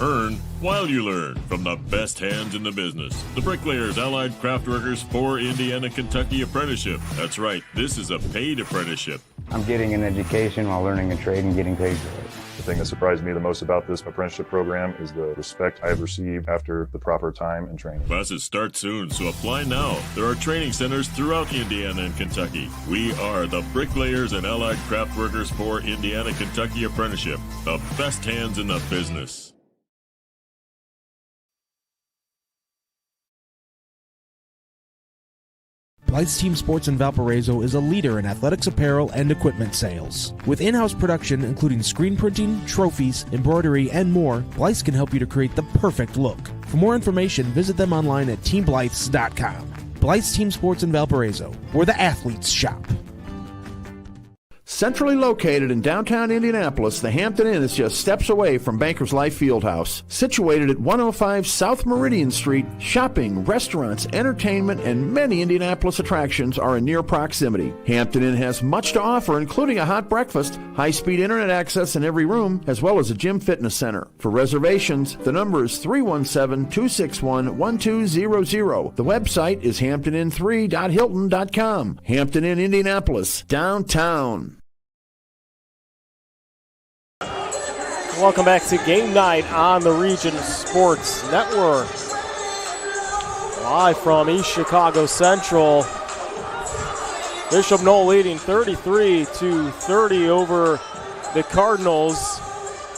Earn while you learn from the best hands in the business. The Bricklayers Allied Craft Workers for Indiana, Kentucky Apprenticeship. That's right, this is a paid apprenticeship. I'm getting an education while learning a trade and getting paid for it. The thing that surprised me the most about this apprenticeship program is the respect I've received after the proper time and training. Classes start soon, so apply now. There are training centers throughout Indiana and Kentucky. We are the Bricklayers and Allied Craft Workers for Indiana, Kentucky Apprenticeship. The best hands in the business. Blythe's Team Sports in Valparaiso is a leader in athletics apparel and equipment sales. With in-house production including screen printing, trophies, embroidery, and more, Blythe's can help you to create the perfect look. For more information, visit them online at teamblythes.com. Blythe's Team Sports in Valparaiso, where the athletes shop. Centrally located in downtown Indianapolis, the Hampton Inn is just steps away from Bankers Life Fieldhouse. Situated at 105 South Meridian Street, shopping, restaurants, entertainment, and many Indianapolis attractions are in near proximity. Hampton Inn has much to offer, including a hot breakfast, high-speed internet access in every room, as well as a gym fitness center. For reservations, the number is 317-261-1200. The website is hamptonin3.hilton.com. Hampton Inn, Indianapolis, downtown. Welcome back to Game Night on the Region Sports Network. Live from East Chicago Central. Bishop Noll leading 33-30 over the Cardinals.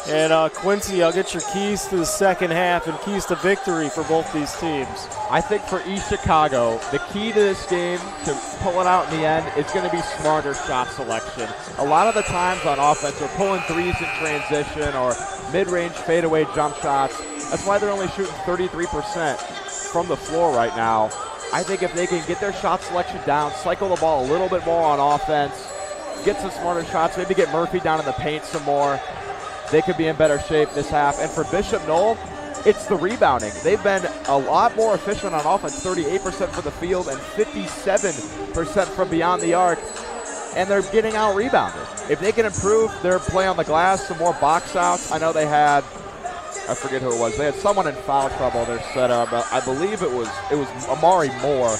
And Quincy, I'll get your keys to the second half and keys to victory for both these teams. I think for East Chicago, the key to this game to pull it out in the end is going to be smarter shot selection. A lot of the times on offense, they're pulling threes in transition or mid-range fadeaway jump shots. That's why they're only shooting 33% from the floor right now. I think if they can get their shot selection down, cycle the ball a little bit more on offense, get some smarter shots, maybe get Murphy down in the paint some more, they could be in better shape this half. And for Bishop Noll, it's the rebounding. They've been a lot more efficient on offense, 38% for the field and 57% from beyond the arc, and they're getting out-rebounded. If they can improve their play on the glass, some more box outs. I know they had, I forget who it was, they had someone in foul trouble in their setup. I believe it was Amari Moore.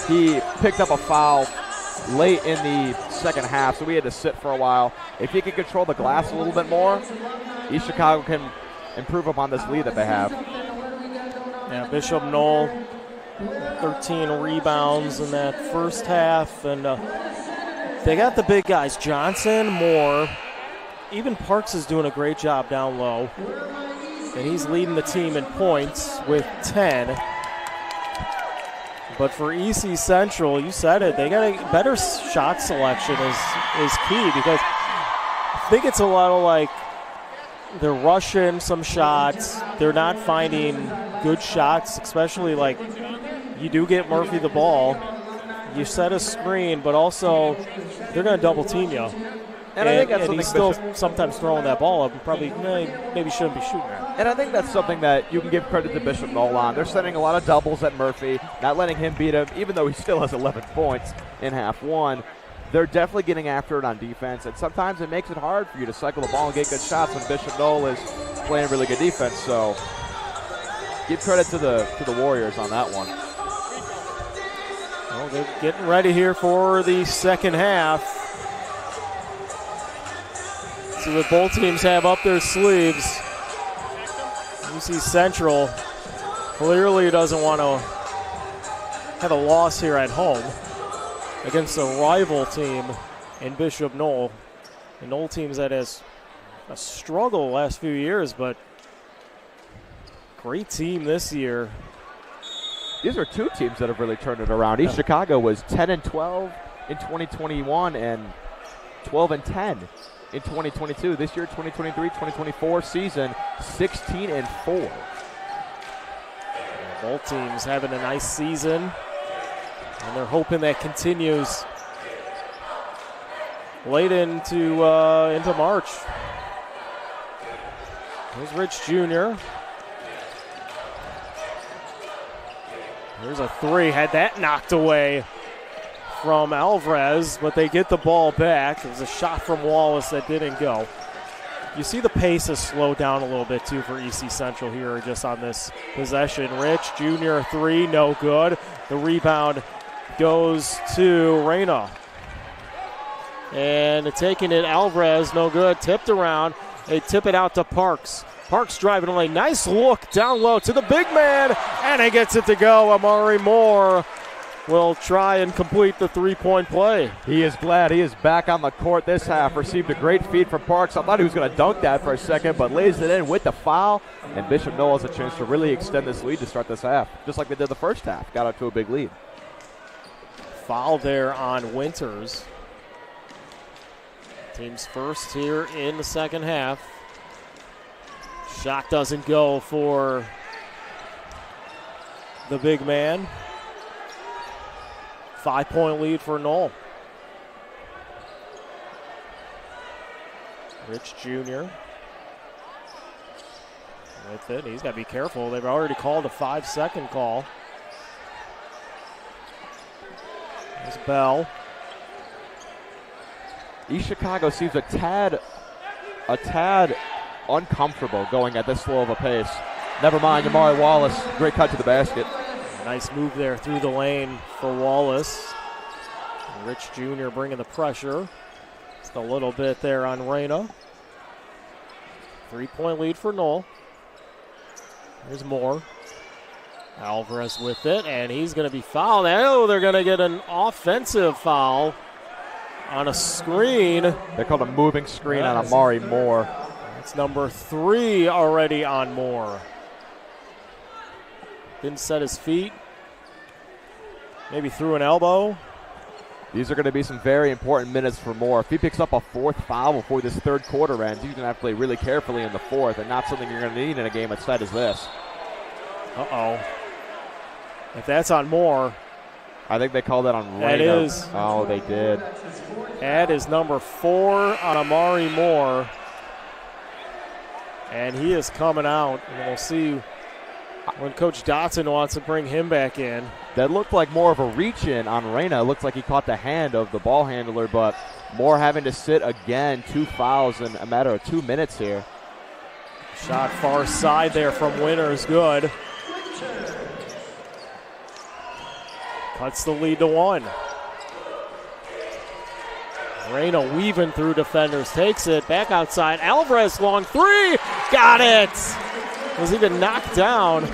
He picked up a foul late in the second half, so we had to sit for a while. If he can control the glass a little bit more, East Chicago can improve upon this lead that they have. Yeah, Bishop Noll, 13 rebounds in that first half, and they got the big guys, Johnson, Moore. Even Parks is doing a great job down low, and he's leading the team in points with 10. But for EC Central, you said it, they got a better shot selection is key, because I think it's a lot of like they're rushing some shots. They're not finding good shots, especially like you do get Murphy the ball. You set a screen, but also they're going to double team you. And I think that's and he's still sometimes throwing that ball up and probably maybe shouldn't be shooting that. And I think that's something that you can give credit to Bishop Noll on. They're sending a lot of doubles at Murphy, not letting him beat him, even though he still has 11 points in half one. They're definitely getting after it on defense, and sometimes it makes it hard for you to cycle the ball and get good shots when Bishop Noll is playing really good defense. So Give credit to the Warriors on that one. Well, they're getting ready here for the second half. See what both teams have up their sleeves. UC Central clearly doesn't want to have a loss here at home against a rival team in Bishop Noll. The Noll teams that has a struggle the last few years, but great team this year. These are two teams that have really turned it around. East Chicago was 10-12 in 2021 and 12-10 in 2022. This year, 2023-2024 season, 16-4. Both teams having a nice season, and they're hoping that continues late into March. Here's Rich Jr. Here's a three. Had that knocked away from Alvarez, but they get the ball back. It was a shot from Wallace that didn't go. You see the pace has slowed down a little bit, too, for EC Central here just on this possession. Rich Jr. three, no good. The rebound goes to Reyna. And taking it, Alvarez, no good. Tipped around. They tip it out to Parks. Parks driving away. Nice look down low to the big man, and he gets it to go. Amari Moore will try and complete the three-point play. He is glad he is back on the court this half. Received a great feed from Parks. I thought he was going to dunk that for a second, but lays it in with the foul, and Bishop Noll has a chance to really extend this lead to start this half, just like they did the first half. Got out to a big lead. Foul there on Winters. Team's first here in the second half. Shot doesn't go for the big man. 5-point lead for Noll. Rich Jr. with it. He's got to be careful. They've already called a 5-second call. There's Bell. East Chicago seems a tad uncomfortable going at this slow of a pace. Never mind, Amari Wallace, great cut to the basket. Nice move there through the lane for Wallace. And Rich Jr. bringing the pressure. Just a little bit there on Reyna. 3-point lead for Noll. There's Moore. Alvarez with it, and he's going to be fouled. Oh, they're going to get an offensive foul on a screen. They called a moving screen on Amari Moore. That's number 3 already on Moore. Didn't set his feet. Maybe threw an elbow. These are going to be some very important minutes for Moore. If he picks up a 4th foul before this third quarter ends, he's going to have to play really carefully in the 4th, and not something you're going to need in a game as tight as this. Uh-oh. If that's on Moore. I think they called that on Reyna. That is. Oh, they did. That is number 4 on Amari Moore. And he is coming out, and we'll see when Coach Dotson wants to bring him back in. That looked like more of a reach-in on Reyna. It looked like he caught the hand of the ball handler, but Moore having to sit again. 2 fouls in a matter of 2 minutes here. Shot far side there from Winters, good. Cuts the lead to 1. Reyna weaving through defenders, takes it back outside. Alvarez long 3, got it. Was even knocked down.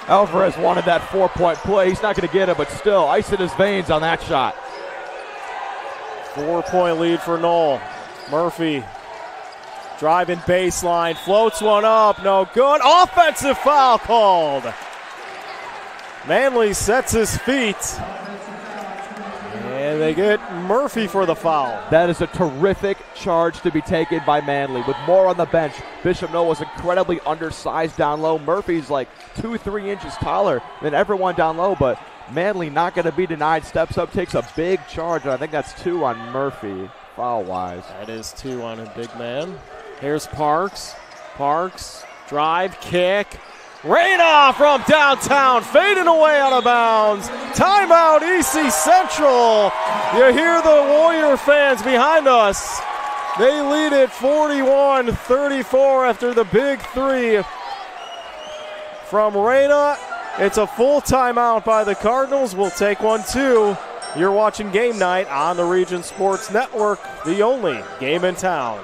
Alvarez wanted that 4-point play. He's not going to get it, but still ice in his veins on that shot. 4-point lead for Noll. Murphy driving baseline, floats one up, no good. Offensive foul called. Manley sets his feet. And they get Murphy for the foul. That is a terrific charge to be taken by Manley. With Moore on the bench, Bishop Noll was incredibly undersized down low. Murphy's like 2-3 inches taller than everyone down low, but Manley not going to be denied. Steps up, takes a big charge, and I think that's 2 on Murphy, foul-wise. That is 2 on a big man. Here's Parks. Parks, drive, kick. Reyna from downtown, fading away out of bounds. Timeout, EC Central. You hear the Warrior fans behind us. They lead it 41-34 after the big 3 from Reyna. It's a full timeout by the Cardinals. We'll take one too. You're watching Game Night on the Region Sports Network, the only game in town.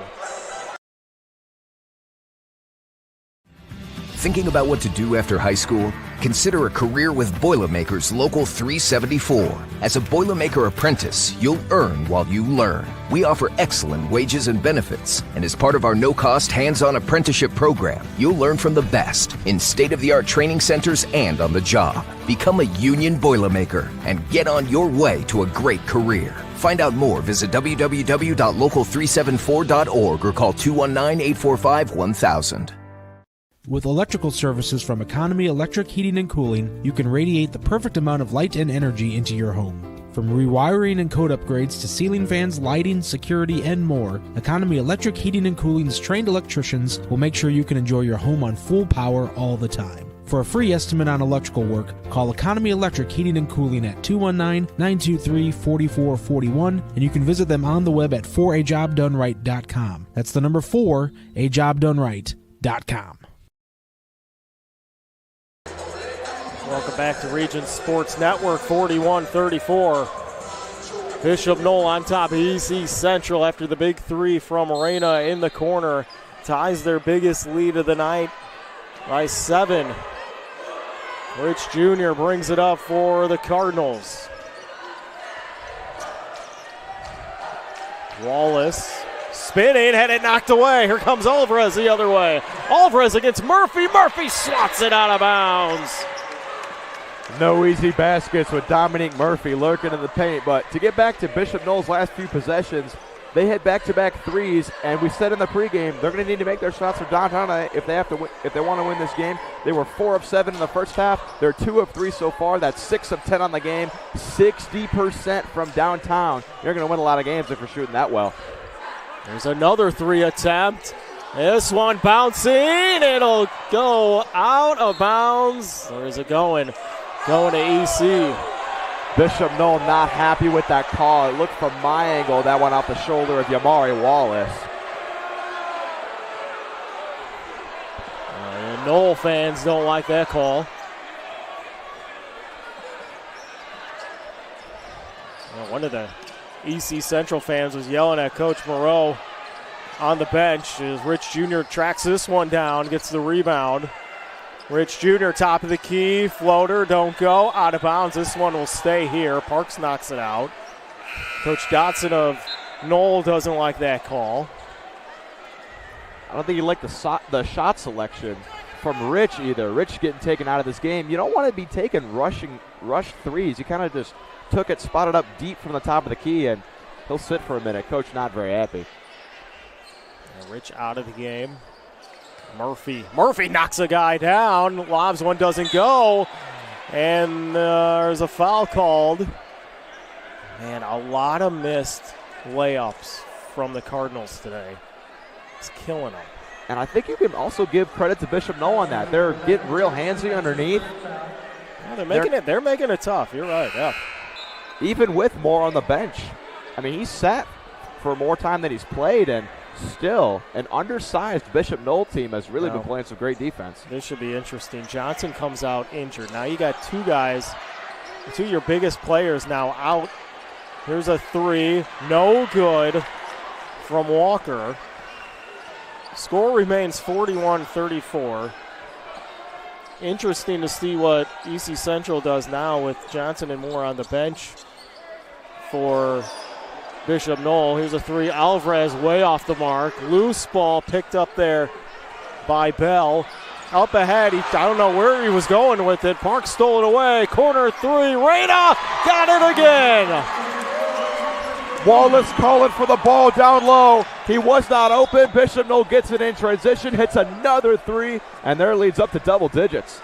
Thinking about what to do after high school? Consider a career with Boilermakers Local 374. As a Boilermaker apprentice, you'll earn while you learn. We offer excellent wages and benefits, and as part of our no-cost hands-on apprenticeship program, you'll learn from the best in state-of-the-art training centers and on the job. Become a union Boilermaker and get on your way to a great career. Find out more, visit www.local374.org or call 219-845-1000. With electrical services from Economy Electric Heating and Cooling, you can radiate the perfect amount of light and energy into your home. From rewiring and code upgrades to ceiling fans, lighting, security, and more, Economy Electric Heating and Cooling's trained electricians will make sure you can enjoy your home on full power all the time. For a free estimate on electrical work, call Economy Electric Heating and Cooling at 219-923-4441, and you can visit them on the web at 4ajobdoneright.com. That's the number 4ajobdoneright.com. Welcome back to Region Sports Network, 41-34. Bishop Noll on top of EC Central after the big three from Reyna in the corner. Ties their biggest lead of the night by 7. Rich Jr. brings it up for the Cardinals. Wallace spinning, had it knocked away. Here comes Alvarez the other way. Alvarez against Murphy. Murphy swats it out of bounds. No easy baskets with Dominique Murphy lurking in the paint, but to get back to Bishop Noll's last few possessions, they had back-to-back threes, and we said in the pregame they're going to need to make their shots for downtown if they want to win this game. They were 4 of 7 in the first half. They're 2 of 3 so far. That's 6 of 10 on the game. 60% from downtown. You're going to win a lot of games if you're shooting that well. There's another 3 attempt. This one bouncing. It'll go out of bounds. Or is it going? Going to EC. Bishop Noll not happy with that call. It looked from my angle that went off the shoulder of Yamari Wallace. Noll fans don't like that call. One of the EC Central fans was yelling at Coach Moreau on the bench as Rich Jr. tracks this one down, gets the rebound. Rich Jr. top of the key, floater, don't go, out of bounds. This one will stay here. Parks knocks it out. Coach Dotson of Noll doesn't like that call. I don't think he liked the shot selection from Rich either. Rich getting taken out of this game. You don't want to be taking rush threes. You kind of just took it, spotted up deep from the top of the key, and he'll sit for a minute. Coach not very happy. Rich out of the game. Murphy knocks a guy down. Lobs one, doesn't go. And there's a foul called. Man, a lot of missed layups from the Cardinals today. It's killing them. And I think you can also give credit to Bishop Noll on that. They're getting real handsy underneath. Yeah, they're making it tough. You're right, yeah. Even with more on the bench. I mean, he's sat for more time than he's played, and still, an undersized Bishop Noll team has really been playing some great defense. This should be interesting. Johnson comes out injured. Now you got 2 guys, 2 of your biggest players now out. Here's a 3, no good from Walker. Score remains 41-34. Interesting to see what EC Central does now with Johnson and Moore on the bench for Bishop Noll. Here's a 3. Alvarez way off the mark. Loose ball picked up there by Bell. Up ahead. I don't know where he was going with it. Park stole it away. Corner 3. Reyna got it again. Wallace calling for the ball down low. He was not open. Bishop Noll gets it in transition. Hits another 3. And their lead's up to double digits.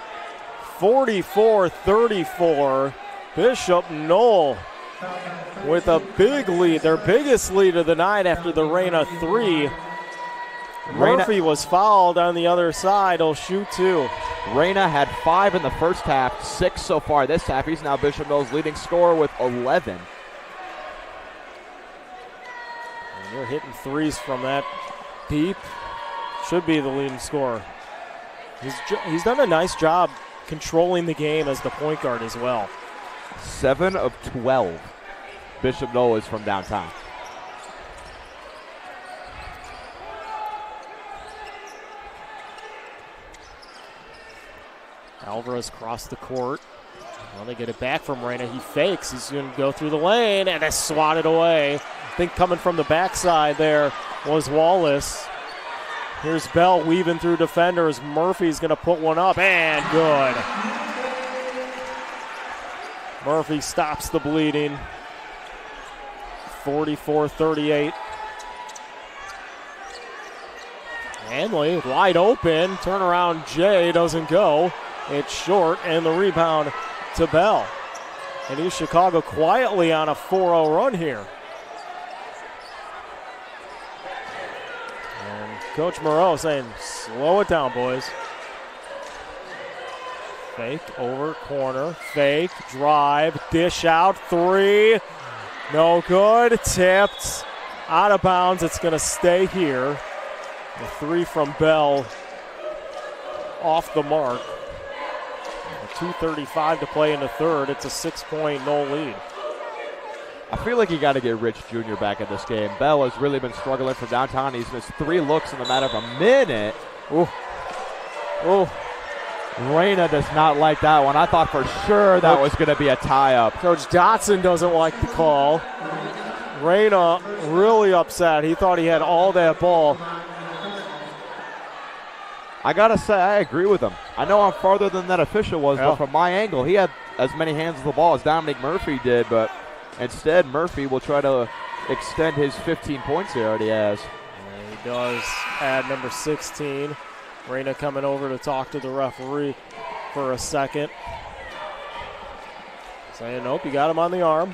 44-34. Bishop Noll with a big lead, their biggest lead of the night after the Reyna 3. Murphy was fouled on the other side. He'll shoot 2. Reyna had 5 in the first half, 6 so far this half. He's now Bishop Noll's leading scorer with 11. And you're hitting 3s from that deep. Should be the leading scorer. He's done a nice job controlling the game as the point guard as well. 7 of 12. Bishop Noll is from downtown. Alvarez crossed the court. Well, they get it back from Reyna. He fakes. He's going to go through the lane, and it's swatted away. I think coming from the backside there was Wallace. Here's Bell weaving through defenders. Murphy's going to put one up, and good. Murphy stops the bleeding. 44-38. Hanley wide open. Turnaround Jay doesn't go. It's short, and the rebound to Bell. And East Chicago quietly on a 4-0 run here. And Coach Moreau saying, slow it down, boys. Fake over corner. Fake, drive, dish out, 3. No good. Tipped. Out of bounds. It's going to stay here. The 3 from Bell off the mark. 2:35 to play in the third. It's a 6-point Noll lead. I feel like you got to get Rich Jr. back in this game. Bell has really been struggling from downtown. He's missed 3 looks in the matter of a minute. Ooh. Ooh. Reyna does not like that one. I thought for sure that was going to be a tie-up. Coach Dotson doesn't like the call. Reyna really upset. He thought he had all that ball. I got to say, I agree with him. I know I'm farther than that official was, Yeah. but from my angle, he had as many hands of the ball as Dominic Murphy did, but instead Murphy will try to extend his 15 points he already has. And he does add number 16. Reyna coming over to talk to the referee for a second. Saying, nope, you got him on the arm.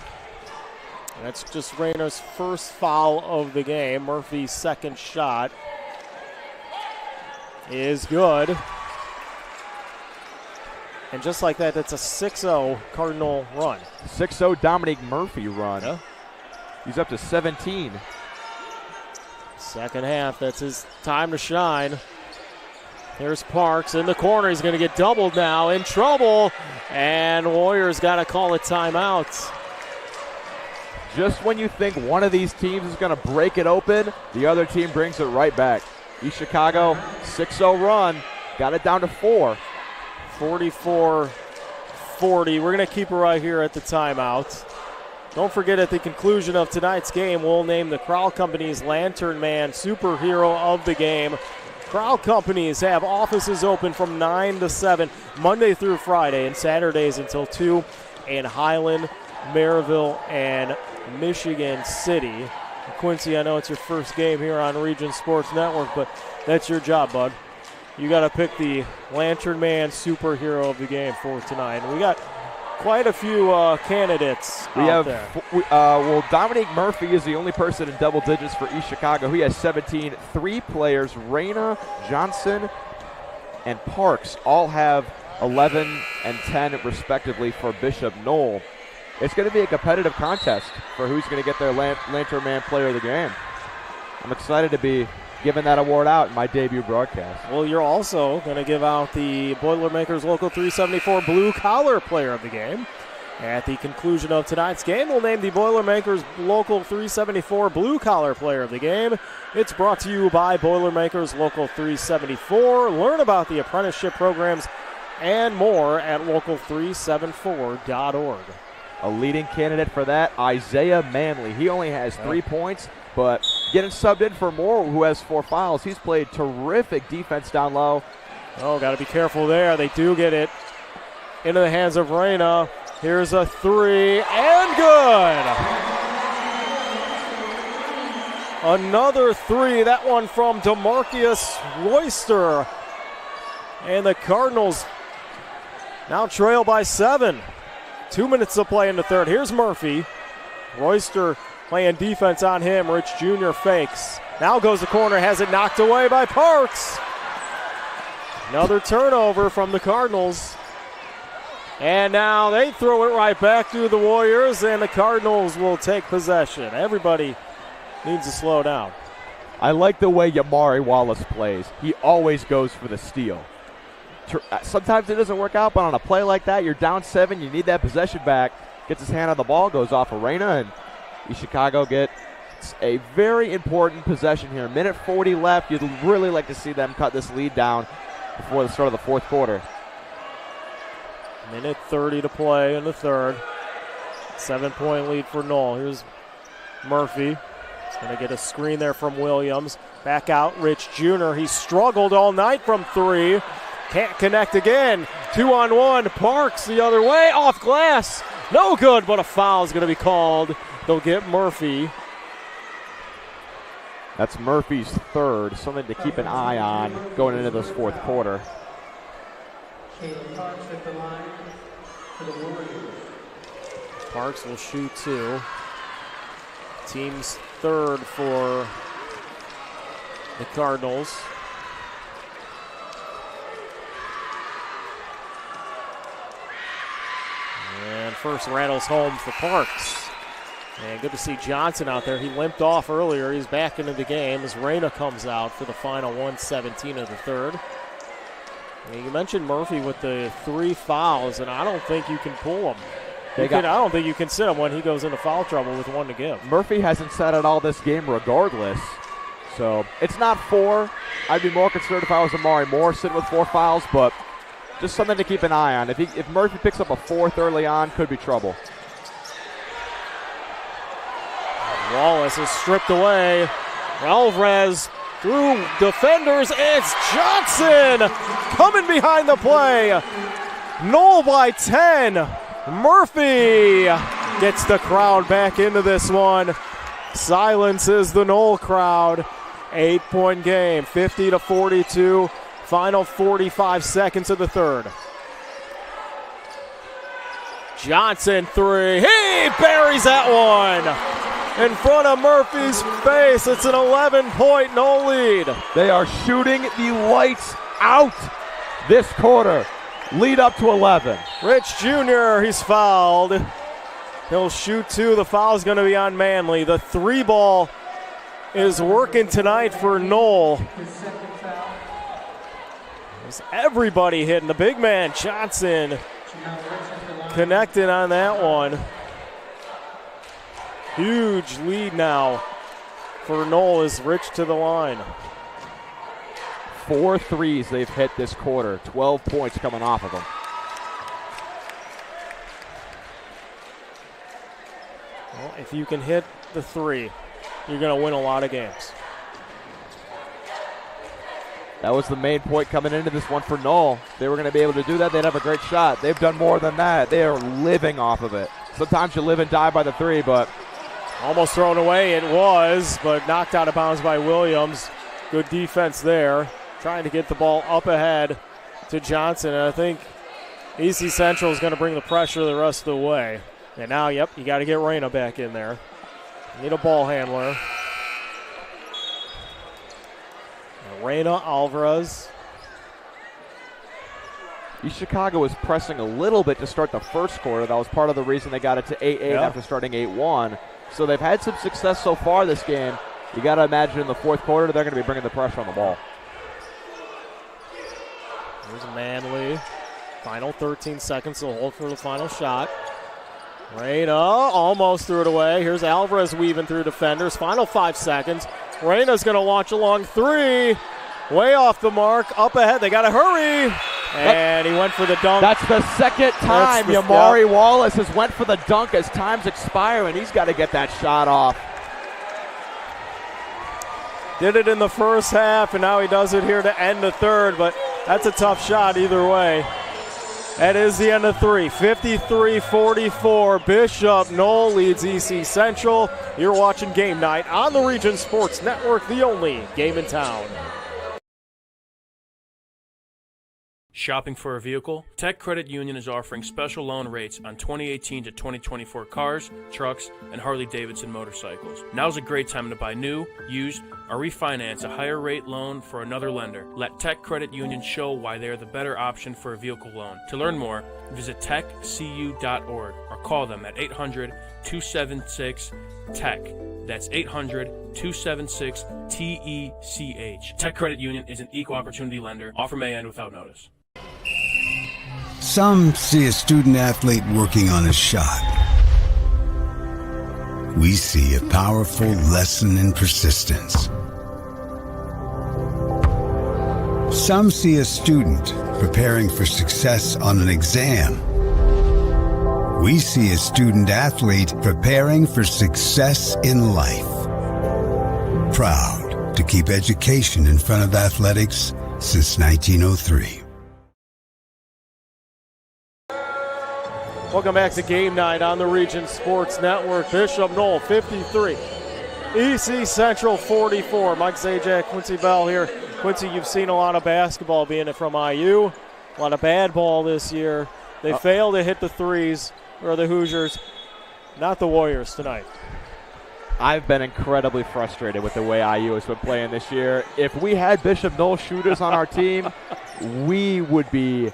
And that's just Reyna's first foul of the game. Murphy's second shot is good. And just like that, that's a 6-0 Cardinal run. 6-0 Dominic Murphy run. Yeah. He's up to 17. Second half, that's his time to shine. Here's Parks in the corner. He's going to get doubled now. In trouble. And Warriors got to call a timeout. Just when you think one of these teams is going to break it open, the other team brings it right back. East Chicago, 6-0 run. Got it down to 4. 44-40. We're going to keep it right here at the timeout. Don't forget, at the conclusion of tonight's game, we'll name the Crowell Companies Lantern Man Superhero of the Game. Crowell Companies have offices open from 9 to 7, Monday through Friday, and Saturdays until 2 in Highland, Maryville, and Michigan City. Quincy, I know it's your first game here on Region Sports Network, but that's your job, bud. You got to pick the Lantern Man Superhero of the Game for tonight. And we got quite a few candidates out there. Well, Dominic Murphy is the only person in double digits for East Chicago. He has 17. 3 players, Reyna, Johnson, and Parks, all have 11 and 10 respectively for Bishop Noll. It's going to be a competitive contest for who's going to get their Lantern Man Player of the Game. I'm excited to be giving that award out in my debut broadcast. Well, you're also going to give out the Boilermakers Local 374 Blue Collar Player of the Game. At the conclusion of tonight's game, we'll name the Boilermakers Local 374 Blue Collar Player of the Game. It's brought to you by Boilermakers Local 374. Learn about the apprenticeship programs and more at local374.org. A leading candidate for that, Isaiah Manley. He only has 3 points, but getting subbed in for Moore, who has 4 fouls. He's played terrific defense down low. Oh, got to be careful there. They do get it into the hands of Reyna. Here's a 3, and good. Another 3, that one from DeMarcus Royster. And the Cardinals now trail by 7. 2 minutes to play in the third. Here's Murphy. Royster playing defense on him. Rich Jr. fakes. Now goes the corner, has it knocked away by Parks. Another turnover from the Cardinals. And now they throw it right back to the Warriors, and the Cardinals will take possession. Everybody needs to slow down. I like the way Yamari Wallace plays. He always goes for the steal. Sometimes it doesn't work out, but on a play like that, you're down 7, you need that possession back. Gets his hand on the ball, goes off Arena, and East Chicago gets a very important possession here. Minute 40 left. You'd really like to see them cut this lead down before the start of the fourth quarter. Minute 30 to play in the third. 7-point lead for Noll. Here's Murphy. He's going to get a screen there from Williams. Back out, Rich Jr. He struggled all night from 3. Can't connect again. 2-on-1. Parks the other way. Off glass. No good, but a foul is going to be called. They'll get Murphy. That's Murphy's third. Something to keep an eye on going into this fourth quarter. Parks will shoot 2. Team's third for the Cardinals. And first rattles home for Parks. And good to see Johnson out there. He limped off earlier. He's back into the game as Reyna comes out for the final 1:17 of the third. And you mentioned Murphy with the 3 fouls, and I don't think you can pull him. I don't think you can sit him when he goes into foul trouble with 1 to give. Murphy hasn't sat at all this game regardless. So it's not 4. I'd be more concerned if I was Amari Moore sitting with 4 fouls, but just something to keep an eye on. If Murphy picks up a 4th early on, could be trouble. Wallace is stripped away. Alvarez through defenders. It's Johnson coming behind the play. Noll by 10. Murphy gets the crowd back into this one. Silences the Noll crowd. 8-point game, 50-42. Final 45 seconds of the third. Johnson 3. He buries that one in front of Murphy's face. It's an 11-point Noll lead. They are shooting the lights out this quarter. Lead up to 11. Rich Jr., he's fouled. He'll shoot 2. The foul's going to be on Manley. The 3 ball is working tonight for Noll. There's everybody hitting. The big man, Johnson, connected on that one. Huge lead now for Noll as Rich to the line. 4 threes they've hit this quarter. 12 points coming off of them. Well, if you can hit the 3, you're going to win a lot of games. That was the main point coming into this one for Noll. If they were going to be able to do that, they'd have a great shot. They've done more than that. They are living off of it. Sometimes you live and die by the 3, but almost thrown away. It was, but knocked out of bounds by Williams. Good defense there. Trying to get the ball up ahead to Johnson. And I think EC Central is going to bring the pressure the rest of the way. And now, you got to get Reyna back in there. You need a ball handler. Reyna, Alvarez. East Chicago was pressing a little bit to start the first quarter. That was part of the reason they got it to 8-8 after starting 8-1. So they've had some success so far this game. You got to imagine in the fourth quarter they're going to be bringing the pressure on the ball. Here's Manley. Final 13 seconds to hold for the final shot. Reyna almost threw it away. Here's Alvarez weaving through defenders. Final 5 seconds. Reyna's going to launch a long 3. Way off the mark. Up ahead. They got to hurry. And he went for the dunk. That's the second time Amari Wallace has went for the dunk as time's expire, and he's got to get that shot off. Did it in the first half, and now he does it here to end the third, but that's a tough shot either way. That is the end of 3. 53-44. Bishop Noll leads EC Central. You're watching Game Night on the Region Sports Network, the only game in town. Shopping for a vehicle? Tech Credit Union is offering special loan rates on 2018 to 2024 cars, trucks, and Harley-Davidson motorcycles. Now's a great time to buy new, used, or refinance a higher rate loan for another lender. Let Tech Credit Union show why they are the better option for a vehicle loan. To learn more, visit techcu.org or call them at 800-276-TECH. That's 800-276-TECH. Tech Credit Union is an equal opportunity lender. Offer may end without notice. Some see a student athlete working on a shot. We see a powerful lesson in persistence. Some see a student preparing for success on an exam. We see a student athlete preparing for success in life. Proud to keep education in front of athletics since 1903. Welcome back to Game Night on the Region Sports Network. Bishop Noll 53, EC Central 44. Mike Zajac, Quincy Bell here. Quincy, you've seen a lot of basketball being from IU. A lot of bad ball this year. They failed to hit the threes, or the Hoosiers, not the Warriors tonight. I've been incredibly frustrated with the way IU has been playing this year. If we had Bishop Noll shooters on our team, we would be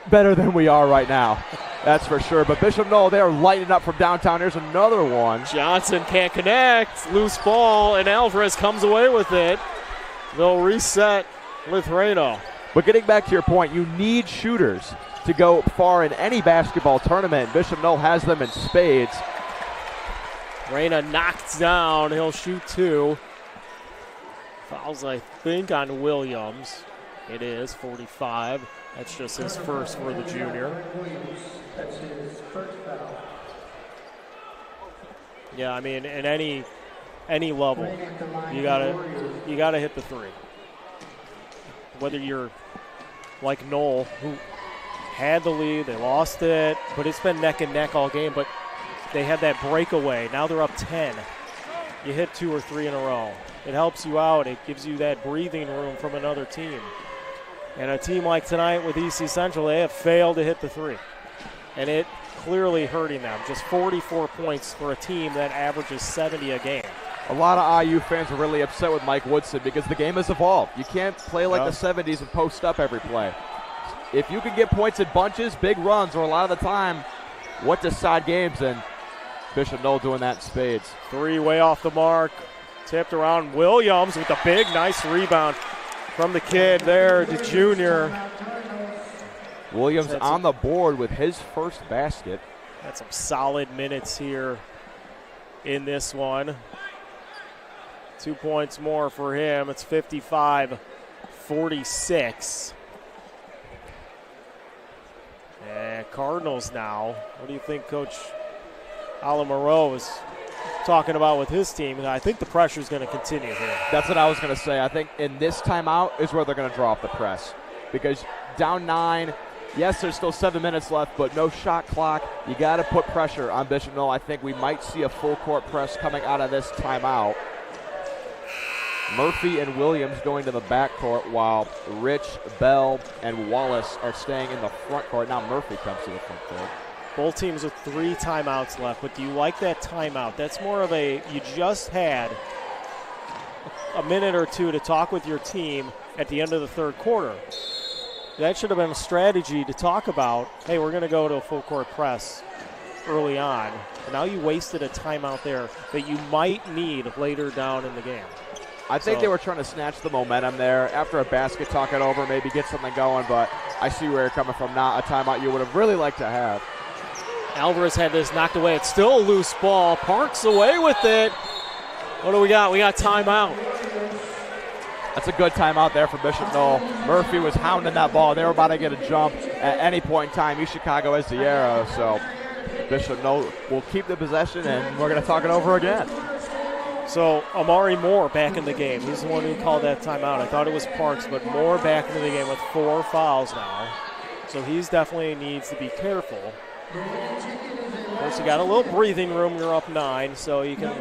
better than we are right now. That's for sure. But Bishop Noll, they are lighting up from downtown. Here's another one. Johnson can't connect. Loose ball, and Alvarez comes away with it. They'll reset with Reno. But getting back to your point, you need shooters to go far in any basketball tournament. Bishop Noll has them in spades. Reyna knocked down. He'll shoot two. Fouls, I think, on Williams. It is 45. That's just his first for the junior. That's his first foul. Yeah, I mean, in any level, you gotta hit the three. Whether you're like Noll, who had the lead, they lost it, but it's been neck and neck all game. But they had that breakaway. Now they're up 10. You hit 2 or 3 in a row. It helps you out. It gives you that breathing room from another team. And a team like tonight with EC Central, they have failed to hit the three. And it clearly hurting them. Just 44 points for a team that averages 70 a game. A lot of IU fans are really upset with Mike Woodson because the game has evolved. You can't play like the 70s and post up every play. If you can get points in bunches, big runs, or a lot of the time, what decide games, and Bishop Noll doing that in spades. Three way off the mark. Tipped around. Williams with a big, nice rebound from the kid there, the junior. Williams on the board with his first basket. Had some solid minutes here in this one. 2 points more for him. It's 55-46. And Cardinals now. What do you think Coach Alamaro is talking about with his team? I think the pressure is going to continue here. That's what I was going to say. I think in this timeout is where they're going to draw up the press. Because down 9, yes, there's still 7 minutes left, but no shot clock. You got to put pressure on Bishop Noll. I think we might see a full court press coming out of this timeout. Murphy and Williams going to the backcourt while Rich, Bell, and Wallace are staying in the front court. Now Murphy comes to the front court. Both teams with 3 timeouts left, but do you like that timeout? That's more of a, you just had a minute or two to talk with your team at the end of the third quarter. That should have been a strategy to talk about, hey, we're going to go to a full court press early on. And now you wasted a timeout there that you might need later down in the game. I think they were trying to snatch the momentum there. After a basket, talk it over, maybe get something going, but I see where you're coming from. Not a timeout you would have really liked to have. Alvarez had this knocked away. It's still a loose ball. Parks away with it. What do we got? We got timeout. That's a good timeout there for Bishop Noll. Murphy was hounding that ball. They were about to get a jump at any point in time. East Chicago has the arrow, so Bishop Noll will keep the possession, and we're going to talk it over again. So Amari Moore back in the game. He's the one who called that timeout. I thought it was Parks, but Moore back into the game with 4 fouls now. So he's definitely needs to be careful. Of course, you got a little breathing room. You're up 9, so you can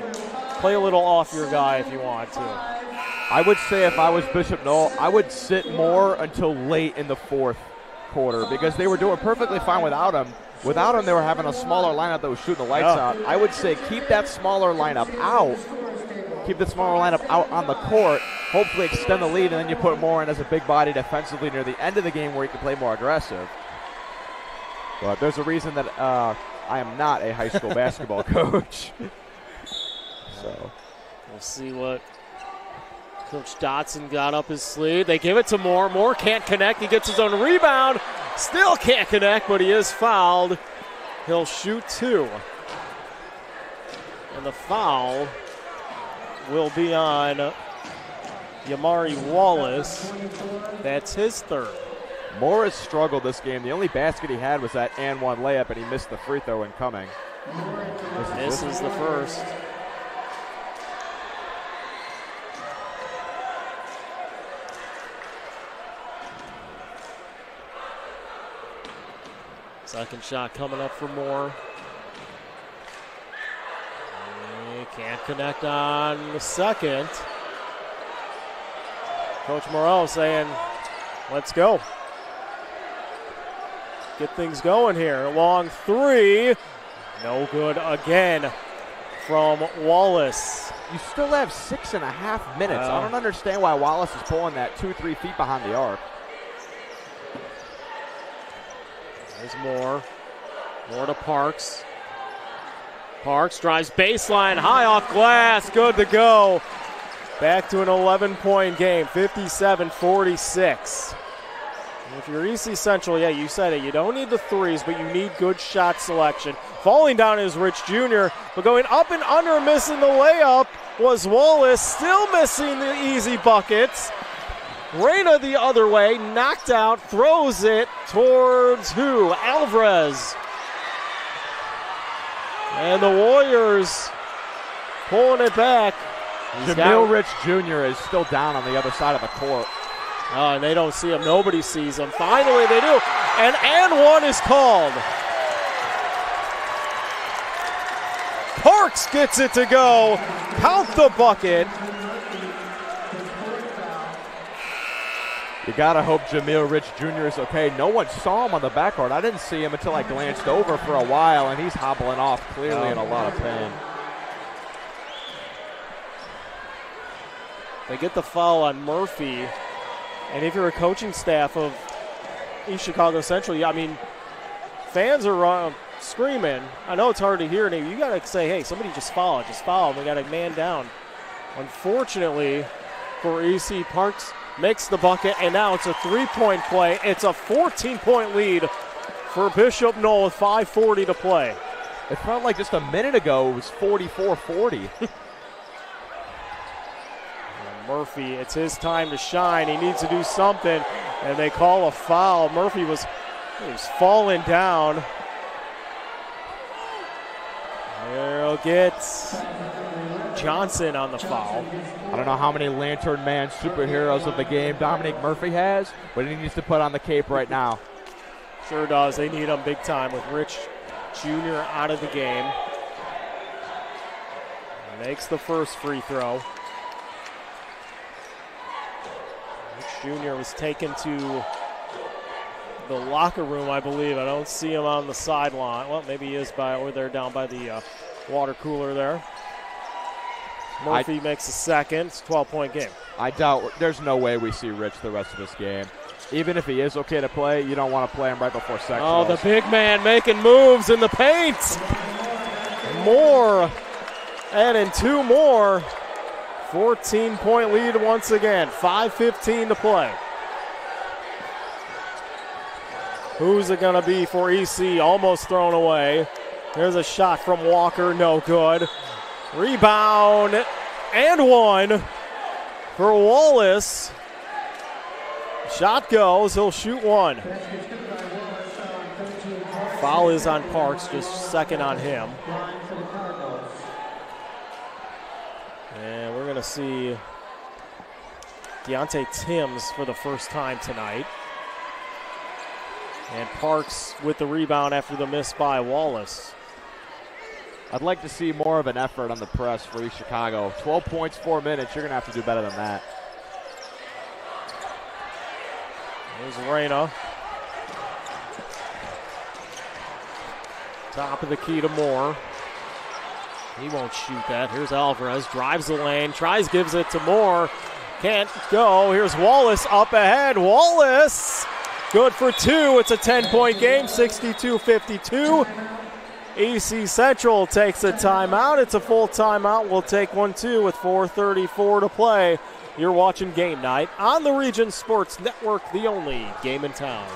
play a little off your guy if you want to. I would say if I was Bishop Noll, I would sit Moore until late in the fourth quarter because they were doing perfectly fine without him. Without him, they were having a smaller lineup that was shooting the lights out. I would say keep that smaller lineup out. Keep the smaller lineup out on the court, hopefully extend the lead, and then you put Moore in as a big body defensively near the end of the game where he can play more aggressive. But there's a reason that I am not a high school basketball coach. So we'll see what Coach Dotson got up his sleeve. They give it to Moore. Moore can't connect. He gets his own rebound. Still can't connect, but he is fouled. He'll shoot 2. And the foul will be on Yamari Wallace. That's his 3rd. Morris struggled this game. The only basket he had was that and one layup, and he missed the free throw incoming. This is the first. Second shot coming up for Moore. He can't connect on the second. Coach Morrell saying, let's go. Get things going here. Long 3. No good again from Wallace. You still have 6.5 minutes. I don't understand why Wallace is pulling that 2-3 feet behind the arc. There's Moore. Moore to Parks. Parks drives baseline, high off glass, good to go. Back to an 11-point game, 57-46. If you're EC Central, yeah, you said it. You don't need the threes, but you need good shot selection. Falling down is Rich Jr., but going up and under, missing the layup was Wallace, still missing the easy buckets. Reyna the other way, knocked out, throws it towards who? Alvarez. And the Warriors pulling it back. Jamil Rich Jr. is still down on the other side of the court. Oh, and they don't see him. Nobody sees him. Finally, they do. And one is called. Parks gets it to go. Count the bucket. You got to hope Jamil Rich Jr. is okay. No one saw him on the backcourt. I didn't see him until I glanced over for a while, and he's hobbling off clearly in a lot of pain. They get the foul on Murphy. And if you're a coaching staff of East Chicago Central, I mean, fans are screaming. I know it's hard to hear. And you got to say, hey, somebody just foul. Just foul. We got a man down. Unfortunately for EC, Parks makes the bucket, and now it's a 3-point play. It's a 14-point lead for Bishop Noll with 5:40 to play. It felt like just a minute ago it was 44-40. Murphy, it's his time to shine. He needs to do something, and they call a foul. Murphy was falling down. They'll get Johnson on the foul. I don't know how many Lantern Man superheroes of the game Dominic Murphy has, but he needs to put on the cape right now. Sure does. They need him big time with Rich Jr. out of the game. Makes the first free throw. Jr. was taken to the locker room, I believe. I don't see him on the sideline. Well, maybe he is over there down by the water cooler there. Murphy makes a second. It's a 12-point game. I doubt there's no way we see Rich the rest of this game. Even if he is okay to play, you don't want to play him right before sectionals. Oh, the big man making moves in the paint. More. And in 2 more. 14-point lead once again. 5:15 to play. Who's it going to be for EC? Almost thrown away. There's a shot from Walker. No good. Rebound and one for Wallace. Shot goes. He'll shoot one. Foul is on Parks. Just second on him. And we're going to see Deontay Timms for the first time tonight. And Parks with the rebound after the miss by Wallace. I'd like to see more of an effort on the press for East Chicago. 12 points, 4 minutes. You're going to have to do better than that. There's Reyna. Top of the key to Moore. He won't shoot that. Here's Alvarez. Drives the lane. Gives it to Moore. Can't go. Here's Wallace up ahead. Wallace. Good for 2. It's a 10-point game. 62-52. EC Central takes a timeout. It's a full timeout. We'll take one too with 4:34 to play. You're watching Game Night on the Region Sports Network, the only game in town.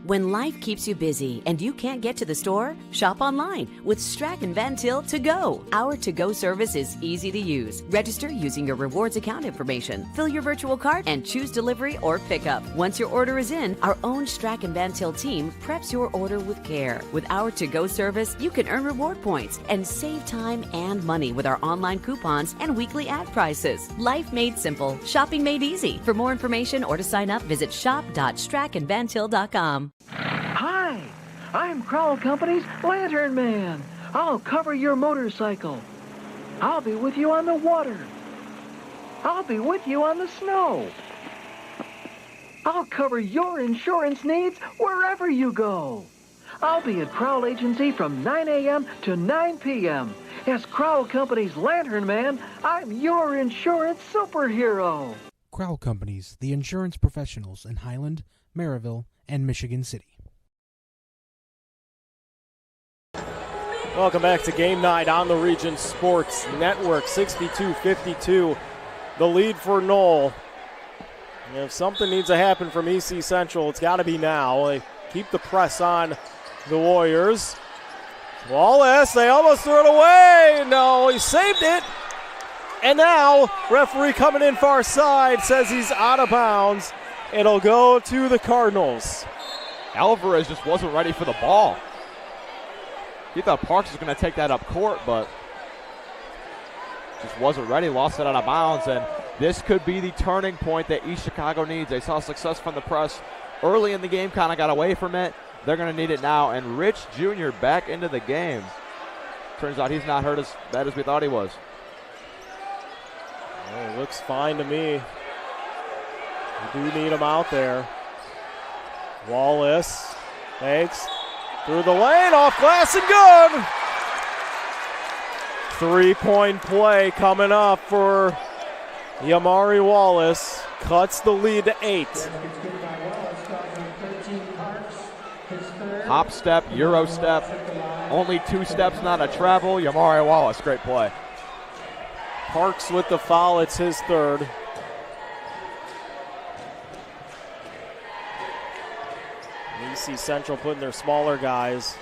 When life keeps you busy and you can't get to the store, shop online with Strachan Van Til To Go. Our to-go service is easy to use. Register using your rewards account information, fill your virtual cart, and choose delivery or pickup. Once your order is in, our own Strachan Van Til team preps your order with care. With our to-go service, you can earn reward points and save time and money with our online coupons and weekly ad prices. Life made simple, shopping made easy. For more information or to sign up, visit shop.strachanvantil.com. Hi, I'm Crowell Company's Lantern Man. I'll cover your motorcycle. I'll be with you on the water. I'll be with you on the snow. I'll cover your insurance needs wherever you go. I'll be at Crowell Agency from 9 a.m. to 9 p.m. As Crowell Company's Lantern Man, I'm your insurance superhero. Crowell Companies, the insurance professionals in Highland, Maryville, and Michigan City. Welcome back to Game Night on the Region Sports Network. 62-52, the lead for Noll. And if something needs to happen from EC Central, it's got to be now. They keep the press on the Warriors. Wallace, they almost threw it away. No, he saved it. And now, referee coming in far side says he's out of bounds. It'll go to the Cardinals. Alvarez just wasn't ready for the ball. He thought Parks was going to take that up court, but just wasn't ready, lost it out of bounds, and this could be the turning point that East Chicago needs. They saw success from the press early in the game, kind of got away from it. They're going to need it now, and Rich Jr. back into the game. Turns out he's not hurt as bad as we thought he was. Well, it looks fine to me. We do need him out there. Wallace takes through the lane, off glass and good. 3-point play coming up for Yamari Wallace. Cuts the lead to 8. Hop step, Euro step, only 2 steps, not a travel. Yamari Wallace, great play. Parks with the foul, it's his third. EC Central putting their smaller guys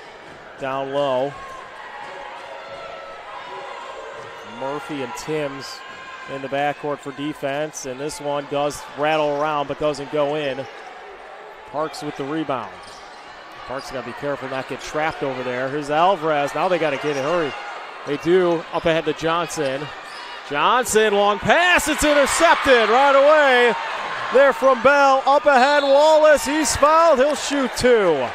down low. Murphy and Timms in the backcourt for defense, and this one does rattle around but doesn't go in. Parks with the rebound. Parks got to be careful not get trapped over there. Here's Alvarez. Now they got to get in a hurry. They do. Up ahead to Johnson. Johnson, long pass. It's intercepted right away. There from Bell. Up ahead, Wallace. He's fouled. He'll shoot 2.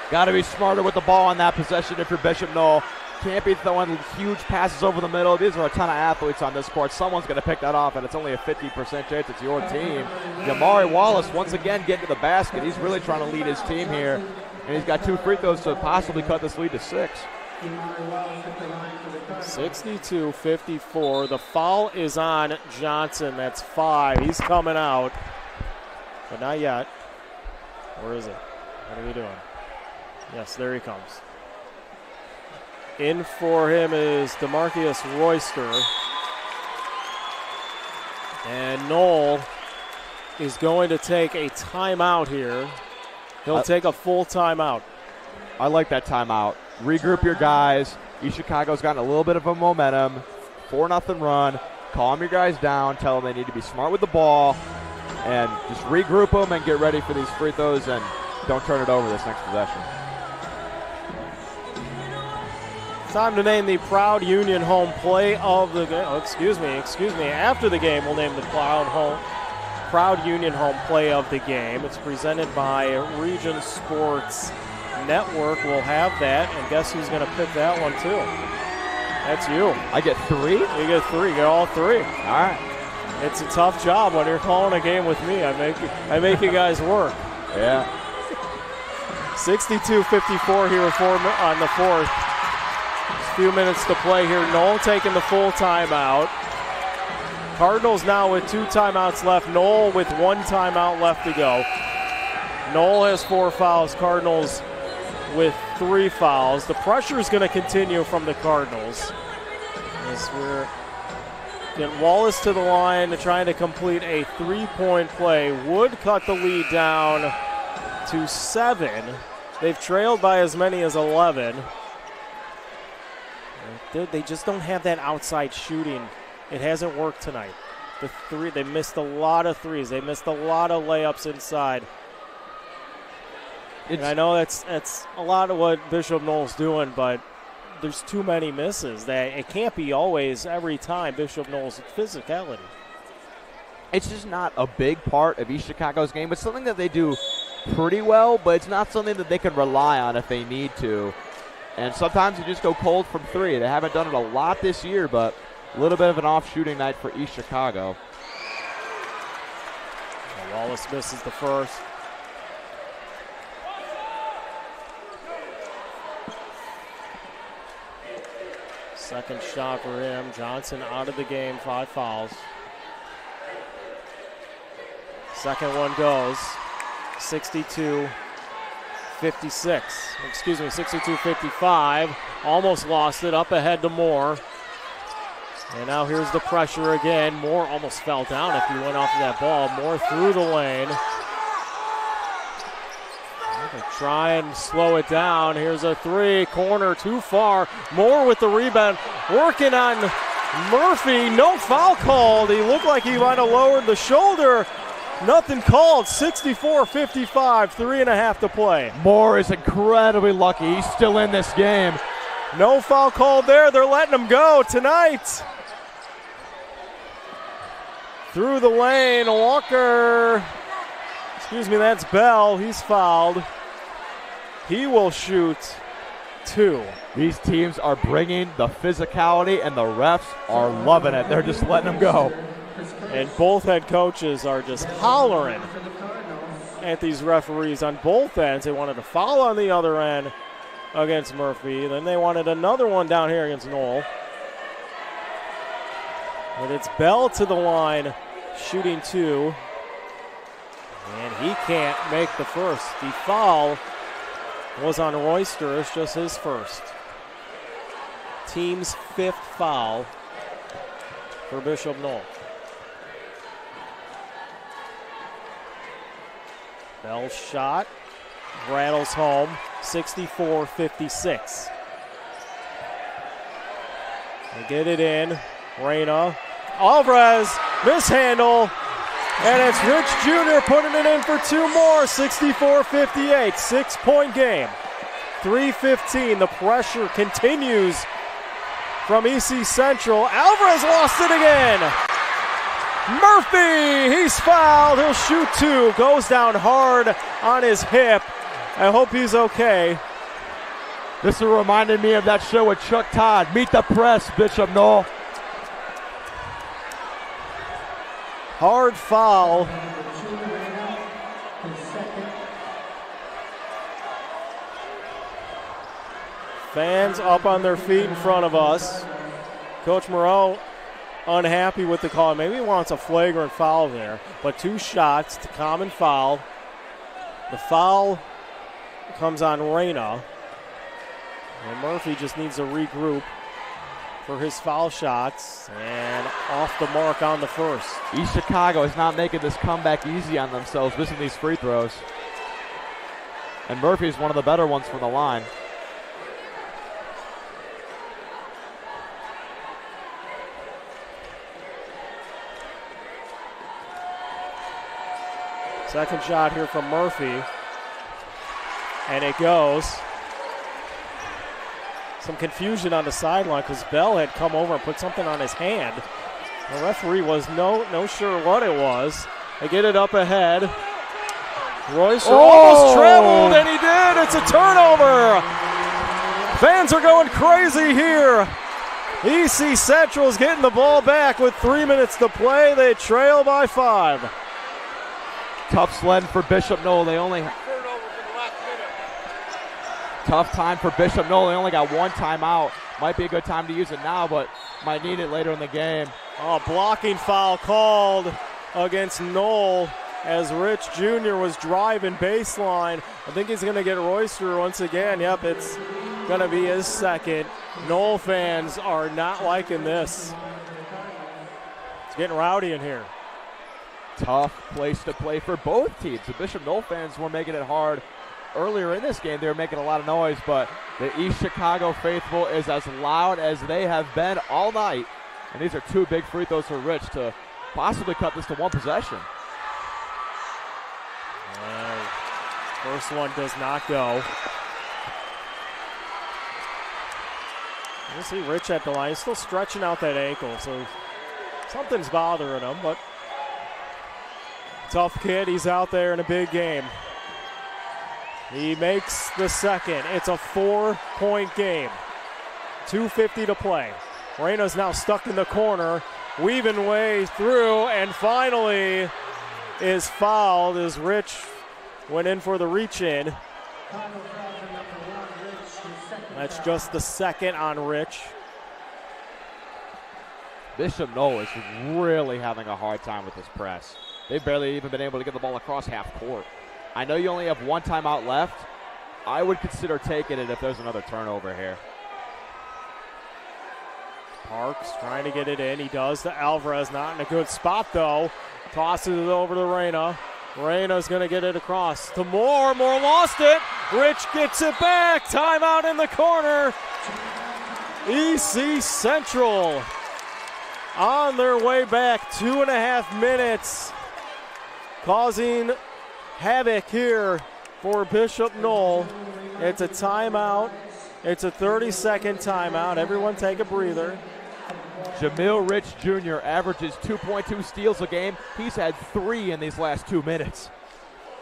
Got to be smarter with the ball on that possession if you're Bishop Noll. Can't be throwing huge passes over the middle. These are a ton of athletes on this court. Someone's going to pick that off, and it's only a 50% chance it's your team. Yamari Wallace, once again, getting to the basket. He's really trying to lead his team here, and he's got 2 free throws to possibly cut this lead to 6. 62-54. The foul is on Johnson. That's 5. He's coming out, but not yet. Where is it? What are we doing? Yes, there he comes. In for him is DeMarcus Royster. And Noll is going to take a timeout here. He'll take a full timeout. I like that timeout. Regroup your guys. East Chicago's gotten a little bit of a momentum. 4-0 run. Calm your guys down. Tell them they need to be smart with the ball. And just regroup them and get ready for these free throws and don't turn it over this next possession. Time to name the Proud Union home play of the game. Oh, excuse me. After the game, we'll name the Proud Union home play of the game. It's presented by Region Sports Network. We'll have that, and guess who's going to pick that one too? That's you. I get 3? You get 3. You get all 3. All right. It's a tough job when you're calling a game with me. I make you guys work. Yeah. 62-54 here on the 4th. Few minutes to play here. Noll taking the full timeout. Cardinals now with 2 timeouts left. Noll with 1 timeout left to go. Noll has 4 fouls. Cardinals with 3 fouls. The pressure is going to continue from the Cardinals as we're getting Wallace to the line, trying to complete a 3-point play. Would cut the lead down to 7. They've trailed by as many as 11. They just don't have that outside shooting. It hasn't worked tonight. They missed a lot of threes. They missed a lot of layups inside. And I know that's a lot of what Bishop Noll's doing, but there's too many misses. That it can't be always every time Bishop Noll's physicality. It's just not a big part of East Chicago's game. It's something that they do pretty well, but it's not something that they can rely on if they need to. And sometimes you just go cold from 3. They haven't done it a lot this year, but a little bit of an off shooting night for East Chicago. Wallace misses the first. Second shot for him. Johnson out of the game, 5 fouls. Second one goes. 62-56. 62-55. Almost lost it. Up ahead to Moore. And now here's the pressure again. Moore almost fell down if he went off of that ball. Moore through the lane. They try and slow it down. Here's a 3. Corner too far. Moore with the rebound. Working on Murphy. No foul called. He looked like he might have lowered the shoulder. Nothing called. 64-55. 3.5 to play. Moore is incredibly lucky. He's still in this game. No foul called there. They're letting him go tonight. Through the lane. Walker. That's Bell. He's fouled. He will shoot 2. These teams are bringing the physicality, and the refs are loving it. They're just letting them go. And both head coaches are just hollering at these referees on both ends. They wanted a foul on the other end against Murphy. Then they wanted another one down here against Noll. But it's Bell to the line, shooting 2. And he can't make the first. The foul was on Royster. It's just his first. Team's 5th foul for Bishop Noll. Bell's shot rattles home, 64-56. They get it in. Reyna. Alvarez, mishandle. And it's Rich Jr. putting it in for 2 more, 64-58, 6-point game. 3:15, the pressure continues from EC Central. Alvarez lost it again. Murphy, he's fouled, he'll shoot 2, goes down hard on his hip. I hope he's okay. This reminded me of that show with Chuck Todd, Meet the Press, Bishop Noll. Hard foul. Fans up on their feet in front of us. Coach Moreau unhappy with the call. Maybe he wants a flagrant foul there. But 2 shots, the common foul. The foul comes on Reyna. And Murphy just needs to regroup for his foul shots, and off the mark on the first. East Chicago is not making this comeback easy on themselves, missing these free throws. And Murphy's one of the better ones from the line. Second shot here from Murphy, and it goes. Some confusion on the sideline because Bell had come over and put something on his hand. The referee was no sure what it was. They get it up ahead. Royster almost traveled, and he did. It's a turnover. Fans are going crazy here. EC Central's getting the ball back with 3 minutes to play. They trail by 5. Tough sledding for Bishop Noll. Tough time for Bishop Noll. They only got 1 timeout. Might be a good time to use it now, but might need it later in the game. Oh, blocking foul called against Noll as Rich Jr. was driving baseline. I think he's going to get Royster once again. Yep, it's going to be his second. Noll fans are not liking this. It's getting rowdy in here. tough place to play for both teams. The Bishop Noll fans were making it hard earlier in this game. They were making a lot of noise, but the East Chicago faithful is as loud as they have been all night. And these are 2 big free throws for Rich to possibly cut this to 1 possession. First one does not go. You see Rich at the line. He's still stretching out that ankle, so something's bothering him, but tough kid. He's out there in a big game. He makes the second. It's a 4-point game. 2:50 to play. Reyna's now stuck in the corner, weaving way through, and finally is fouled as Rich went in for the reach-in. That's just the second on Rich. Bishop Noll is really having a hard time with this press. They've barely even been able to get the ball across half court. I know you only have 1 timeout left. I would consider taking it if there's another turnover here. Parks trying to get it in. He does to Alvarez. Not in a good spot, though. Tosses it over to Reyna. Reyna's going to get it across to Moore. Moore lost it. Rich gets it back. Timeout in the corner. EC Central on their way back. 2.5 minutes. Causing havoc here for Bishop Noll. It's a timeout. It's a 30-second timeout. Everyone take a breather. Jamil Rich Jr. averages 2.2 steals a game. He's had 3 in these last 2 minutes.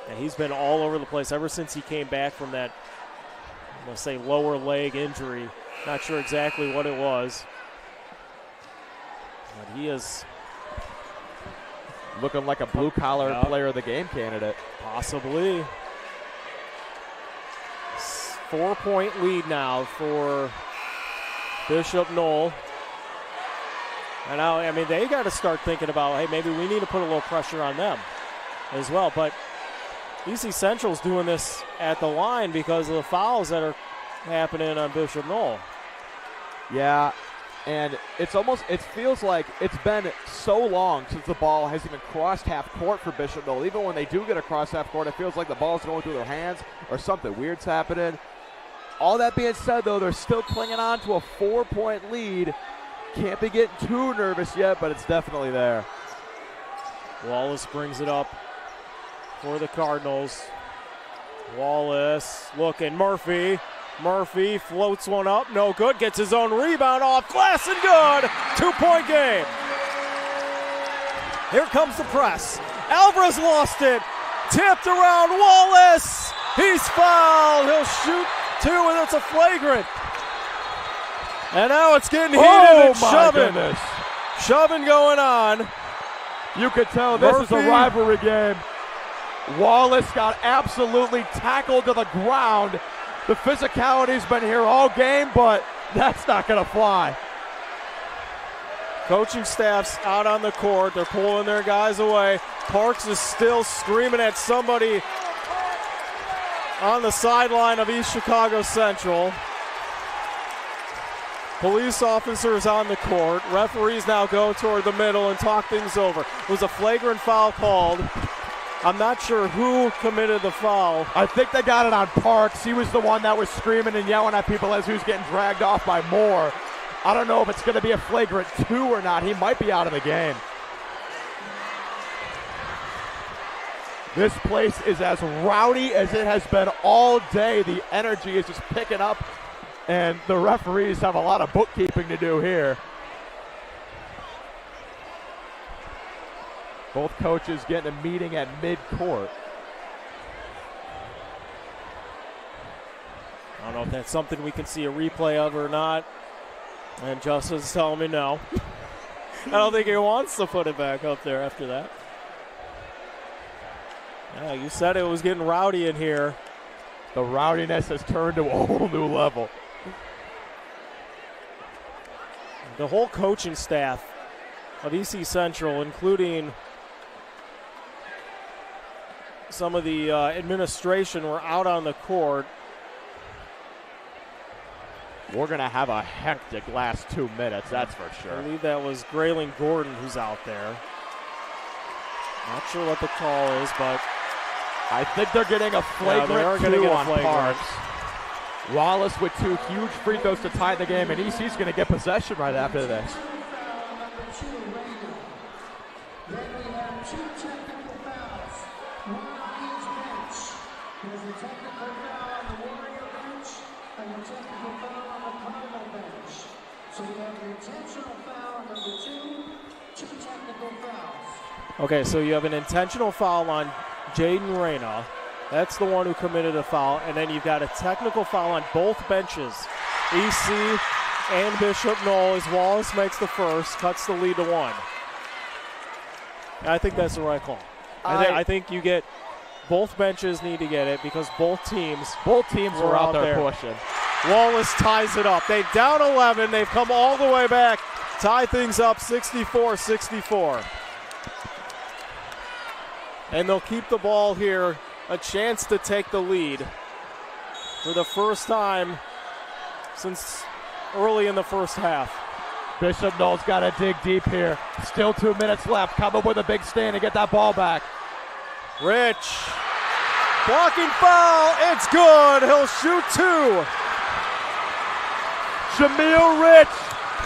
And he's been all over the place ever since he came back from that, let's say, lower leg injury. Not sure exactly what it was. But he is looking like a blue-collar player of the game candidate. Possibly. 4-point lead now for Bishop Noll. And now, I mean, they got to start thinking about, hey, maybe we need to put a little pressure on them as well. But EC Central's doing this at the line because of the fouls that are happening on Bishop Noll. Yeah, and it feels like it's been so long since the ball has even crossed half court for Bishop Noll. Even when they do get across half court, it feels like the ball's going through their hands or something weird's happening. All that being said, though, they're still clinging on to a 4-point lead. Can't be getting too nervous yet, but it's definitely there. Wallace brings it up for the Cardinals. Wallace looking. Murphy floats one up. No good. Gets his own rebound off glass and good. 2-point game. Here comes the press. Alvarez lost it. Tipped around Wallace. He's fouled. He'll shoot 2, and it's a flagrant. And now it's getting heated and shoving. Goodness. Shoving going on. You could tell this is a rivalry game. Wallace got absolutely tackled to the ground. The physicality's been here all game, but that's not going to fly. Coaching staff's out on the court. They're pulling their guys away. Parks is still screaming at somebody on the sideline of East Chicago Central. Police officers on the court. Referees now go toward the middle and talk things over. It was a flagrant foul called. I'm not sure who committed the foul. I think they got it on Parks. He was the one that was screaming and yelling at people as he was getting dragged off by Moore. I don't know if it's going to be a flagrant 2 or not. He might be out of the game. This place is as rowdy as it has been all day. The energy is just picking up, and the referees have a lot of bookkeeping to do here. Both coaches getting a meeting at mid-court. I don't know if that's something we can see a replay of or not. And Justin's telling me no. I don't think he wants to put it back up there after that. Yeah, you said it was getting rowdy in here. The rowdiness has turned to a whole new level. The whole coaching staff of EC Central, including some of the administration, were out on the court. We're going to have a hectic last 2 minutes, that's for sure. I believe that was Grayling Gordon who's out there. Not sure what the call is, but I think they're getting a flagrant 2 on Parks. Wallace with 2 huge free throws to tie the game, and EC's going to get possession right after this. Then we have 2 technical fouls, 1 on each bench. There's a technical foul on the Warrior bench and a technical foul on the Cardinal bench. So we have an intentional foul number 2 technical fouls. Okay, so you have an intentional foul on Jaden Reyna. That's the one who committed a foul. And then you've got a technical foul on both benches. EC and Bishop Noll as Wallace makes the first, cuts the lead to 1. I think that's the right call. I think you get both benches need to get it because both teams were out there pushing. Wallace ties it up. They down 11. They've come all the way back. Tie things up 64-64. And they'll keep the ball here. A chance to take the lead for the first time since early in the first half. Bishop Noll's got to dig deep here. Still 2 minutes left. Come up with a big stand and get that ball back. Rich. Blocking foul. It's good. He'll shoot 2. Jameel Rich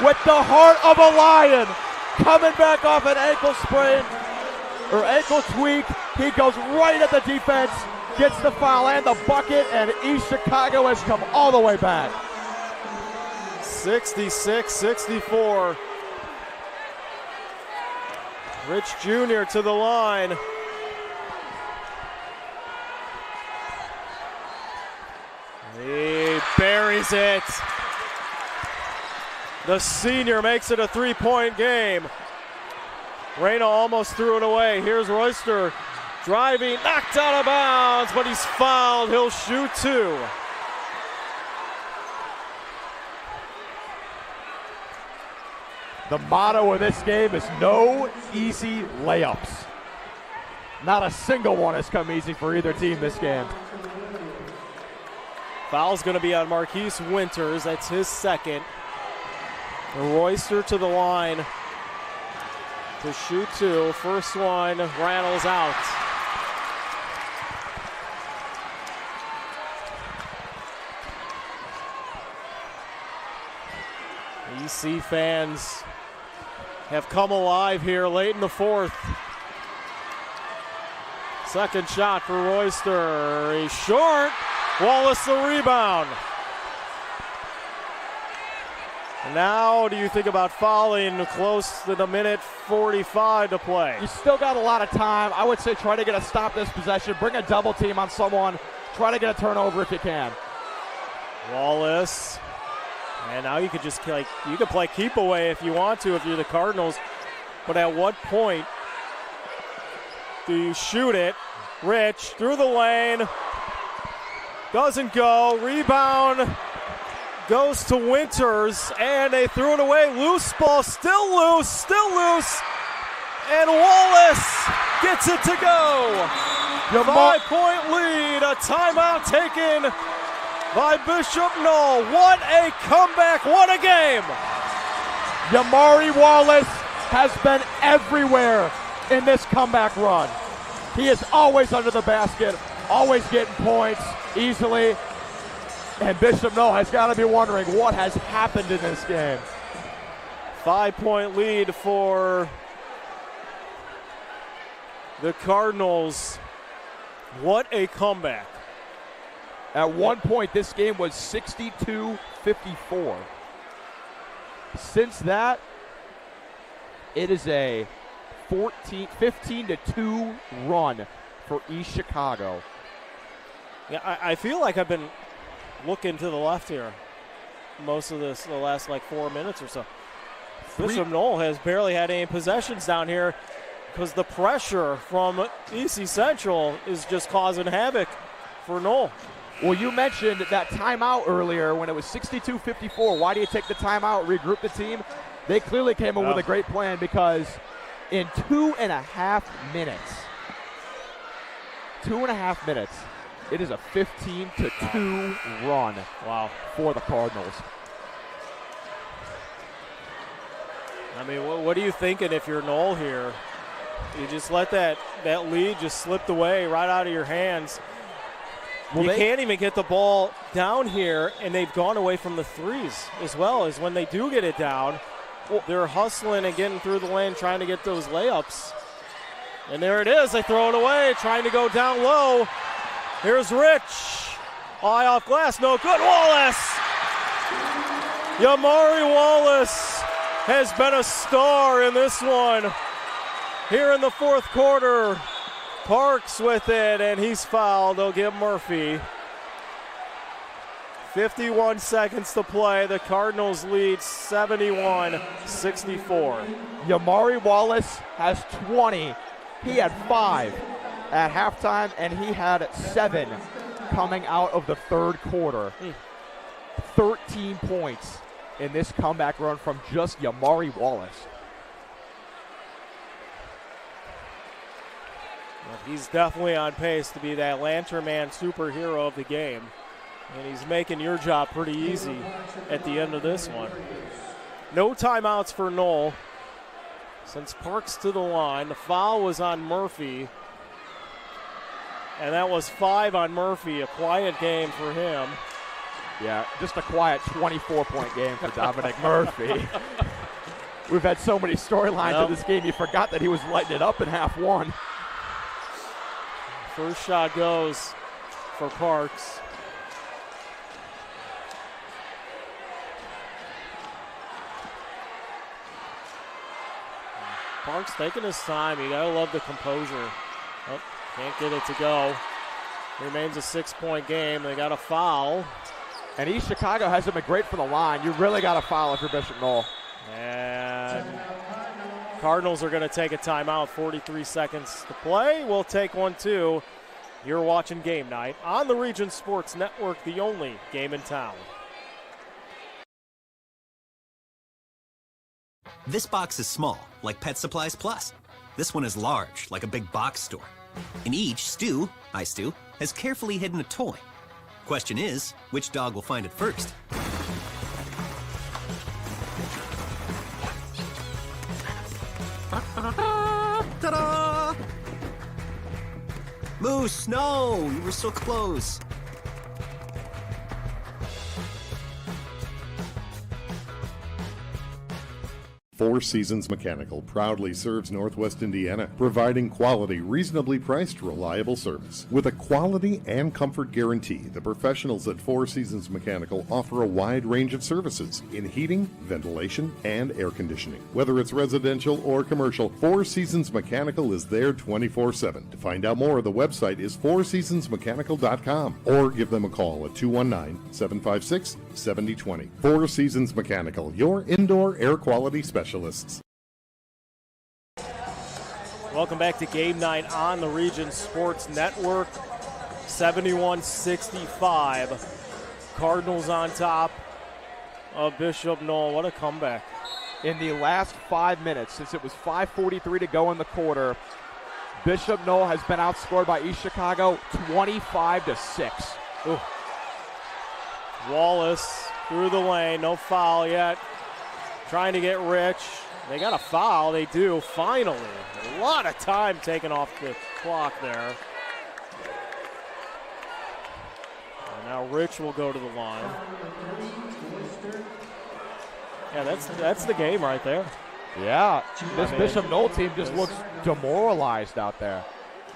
with the heart of a lion. Coming back off an ankle sprain or ankle tweak. He goes right at the defense. Gets the foul and the bucket. And East Chicago has come all the way back. 66-64. Rich Jr. to the line. He buries it. The senior makes it a 3-point game. Reyna almost threw it away. Here's Royster driving, knocked out of bounds, but he's fouled. He'll shoot 2. The motto of this game is no easy layups. Not a single one has come easy for either team this game. Foul's going to be on Marquise Winters. That's his second. Royster to the line to shoot 2. First one rattles out. EC fans have come alive here late in the fourth. Second shot for Royster. He's short. Wallace the rebound. Now, do you think about fouling close to the minute 45 to play? You still got a lot of time. I would say try to get a stop this possession. Bring a double team on someone. Try to get a turnover if you can. Wallace. And now you could just you could play keep away if you want to if you're the Cardinals. But at what point do you shoot it? Rich through the lane. Doesn't go. Rebound goes to Winters, and they threw it away. Loose ball, still loose. And Wallace gets it to go. 5-point lead, a timeout taken by Bishop Noll. What a comeback, what a game. Yamari Wallace has been everywhere in this comeback run. He is always under the basket, always getting points easily. And Bishop Noll has got to be wondering what has happened in this game. 5-point lead for the Cardinals. What a comeback. At one point, this game was 62-54. Since that, it is a 15-2 run for East Chicago. Yeah, I feel like I've been looking to the left here most of the last 4 minutes or so. Bishop Noll has barely had any possessions down here because the pressure from EC Central is just causing havoc for Noll. Well, you mentioned that timeout earlier when it was 62-54. Why do you take the timeout, regroup the team? They clearly came up with a great plan because in 2.5 minutes, it is a 15-2 run for the Cardinals. I mean, what are you thinking if you're Noll here? You just let that lead just slip away right out of your hands. Well, you can't even get the ball down here, and they've gone away from the threes as well. As when they do get it down, they're hustling and getting through the lane trying to get those layups. And there it is. They throw it away, trying to go down low. Here's Rich. Eye off glass. No good. Wallace. Yamari Wallace has been a star in this one. Here in the fourth quarter, Parks with it, and he's fouled. They'll give Murphy. 51 seconds to play. The Cardinals lead 71-64. Yamari Wallace has 20. He had 5 at halftime, and he had 7 coming out of the third quarter. 13 points in this comeback run from just Yamari Wallace. Well, he's definitely on pace to be that Lantern Man superhero of the game. And he's making your job pretty easy at the end of this one. No timeouts for Noll. Since Parks to the line, the foul was on Murphy. And that was 5 on Murphy, a quiet game for him. Yeah, just a quiet 24-point game for Dominic Murphy. We've had so many storylines in this game, you forgot that he was lighting it up in half one. First shot goes for Parks. Parks taking his time. You gotta love the composure. Oh, can't get it to go. Remains a 6-point game. They got a foul. And East Chicago hasn't been great for the line. You really got to foul if you're Bishop Noll. And Cardinals are going to take a timeout. 43 seconds to play. We'll take one too. You're watching Game Night on the Region Sports Network, the only game in town. This box is small, like Pet Supplies Plus. This one is large, like a big box store. In each, Stu, has carefully hidden a toy. Question is, which dog will find it first? Ta-da! Moose, no! You were so close. Four Seasons Mechanical proudly serves Northwest Indiana, providing quality, reasonably priced, reliable service. With a quality and comfort guarantee, the professionals at Four Seasons Mechanical offer a wide range of services in heating, ventilation, and air conditioning. Whether it's residential or commercial, Four Seasons Mechanical is there 24/7. To find out more, the website is fourseasonsmechanical.com or give them a call at 219-756-7020. Four Seasons Mechanical, your indoor air quality specialist. Welcome back to Game Night on the Region Sports Network. 71-65. Cardinals on top of Bishop Noll. What a comeback. In the last 5 minutes, since it was 5:43 to go in the quarter, Bishop Noll has been outscored by East Chicago 25-6. Ooh. Wallace through the lane, no foul yet. Trying to get Rich. They got a foul. They do, finally. A lot of time taken off the clock there. And now Rich will go to the line. Yeah, that's the game right there. Yeah, this Bishop Noll team just looks demoralized out there.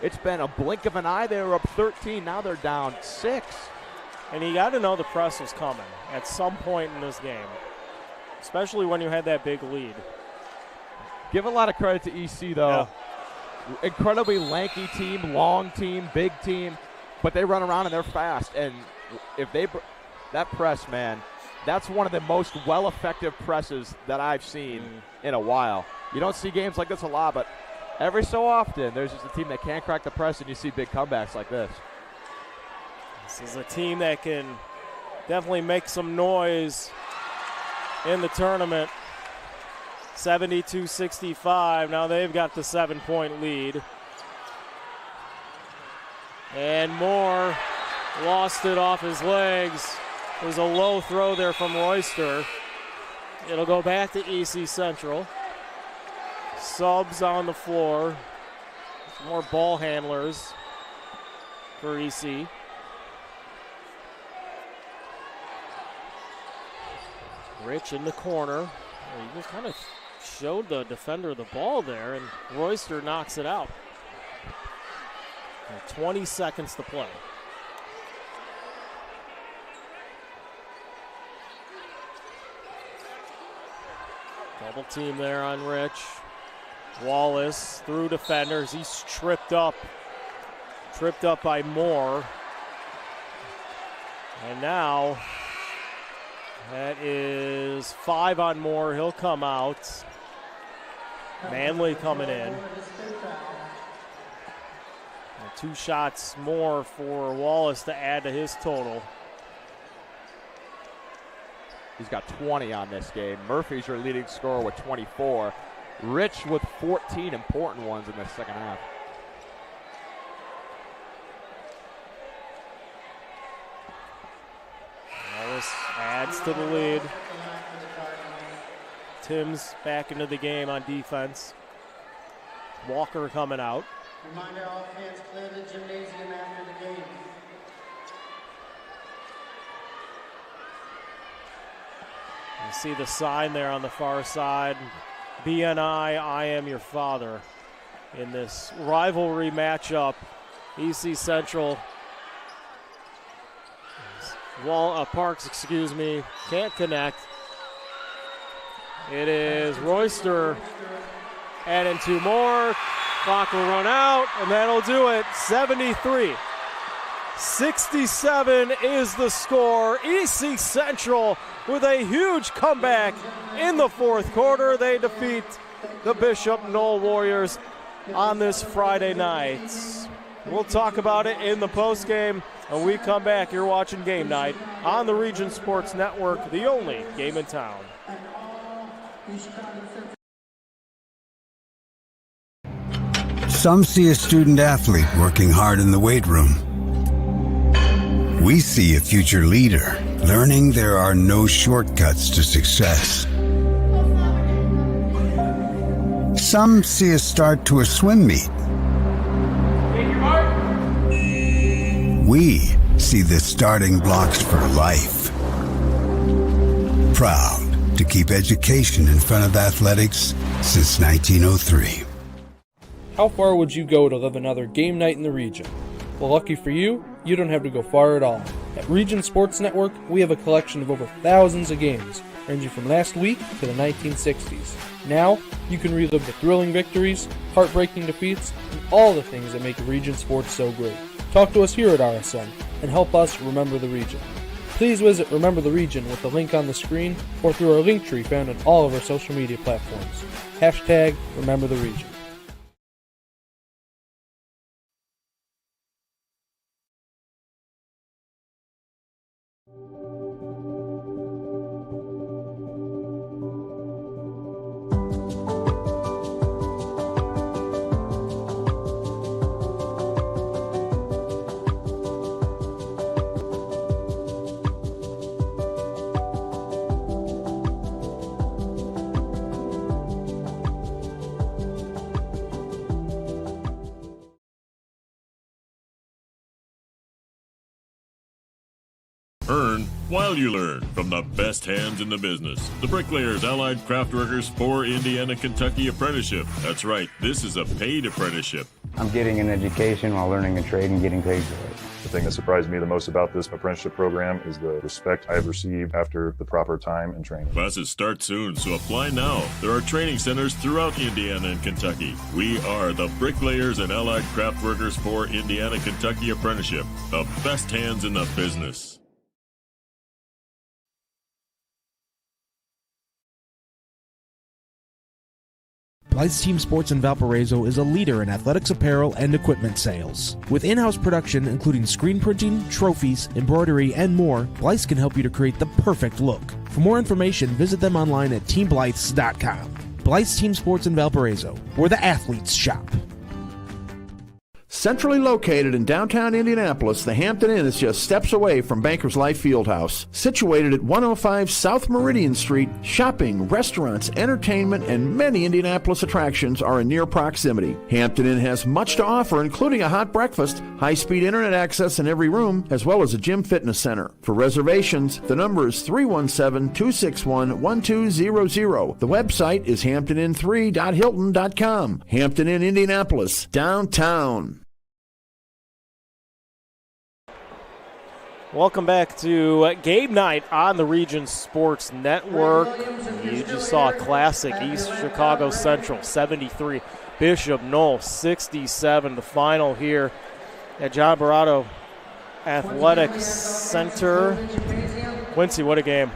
It's been a blink of an eye. They were up 13. Now they're down 6. And you got to know the press was coming at some point in this game, especially when you had that big lead. Give a lot of credit to EC, though. Yeah. Incredibly lanky team, long team, big team, but they run around and they're fast. And if that press, man, that's one of the most well-effective presses that I've seen in a while. You don't see games like this a lot, but every so often there's just a team that can't crack the press, and you see big comebacks like this. This is a team that can definitely make some noise in the tournament. 72-65. Now they've got the 7-point lead. And Moore lost it off his legs. It was a low throw there from Royster. It'll go back to EC Central. Subs on the floor. more ball handlers for EC. Rich in the corner. He just kind of showed the defender the ball there, and Royster knocks it out. 20 seconds to play. Double team there on Rich. Wallace through defenders. He's tripped up by Moore. And now that is 5 on Moore. He'll come out. Manley coming in. And 2 shots more for Wallace to add to his total. He's got 20 on this game. Murphy's your leading scorer with 24. Rich with 14 important ones in the second half. Wallace adds to the lead. Tim's back into the game on defense. Walker coming out. Reminder, all fans clear the gymnasium after the game. You see the sign there on the far side. BNI, I am your father. In this rivalry matchup, EC Central, Parks, can't connect. It is Royster adding 2 more. Clock will run out, and that'll do it. 73-67 is the score. EC Central with a huge comeback in the fourth quarter. They defeat the Bishop Noll Warriors on this Friday night. We'll talk about it in the postgame. When we come back, you're watching Game Night on the Region Sports Network, the only game in town. Some see a student athlete working hard in the weight room. We see a future leader learning there are no shortcuts to success. Some see a start to a swim meet. We see the starting blocks for life. Proud to keep education in front of athletics since 1903. How far would you go to live another game night in the region? Well, lucky for you, you don't have to go far at all. At Region Sports Network, we have a collection of over thousands of games, ranging from last week to the 1960s. Now, you can relive the thrilling victories, heartbreaking defeats, and all the things that make Region Sports so great. Talk to us here at RSN and help us remember the region. Please visit Remember the Region with the link on the screen or through our link tree found on all of our social media platforms. Hashtag Remember the Region. Earn while you learn from the best hands in the business. The Bricklayers Allied Craft Workers for Indiana, Kentucky Apprenticeship. That's right, this is a paid apprenticeship. I'm getting an education while learning a trade and getting paid for it. The thing that surprised me the most about this apprenticeship program is the respect I've received after the proper time and training. Classes start soon, so apply now. There are training centers throughout Indiana and Kentucky. We are the Bricklayers and Allied Craft Workers for Indiana, Kentucky Apprenticeship. The best hands in the business. Blythe's Team Sports in Valparaiso is a leader in athletics apparel and equipment sales. With in-house production including screen printing, trophies, embroidery, and more, Blythe's can help you to create the perfect look. For more information, visit them online at teamblythes.com. Blythe's Team Sports in Valparaiso, where the athletes shop. Centrally located in downtown Indianapolis, the Hampton Inn is just steps away from Bankers Life Fieldhouse. Situated at 105 South Meridian Street, shopping, restaurants, entertainment, and many Indianapolis attractions are in near proximity. Hampton Inn has much to offer, including a hot breakfast, high-speed internet access in every room, as well as a gym fitness center. For reservations, the number is 317-261-1200. The website is hamptonin3.hilton.com. Hampton Inn, Indianapolis, downtown. Welcome back to game night on the Region Sports Network. You just saw a classic, East Chicago Central 73, Bishop Noll 67. The final here at John Barato Athletic Center. Quincy, what a game.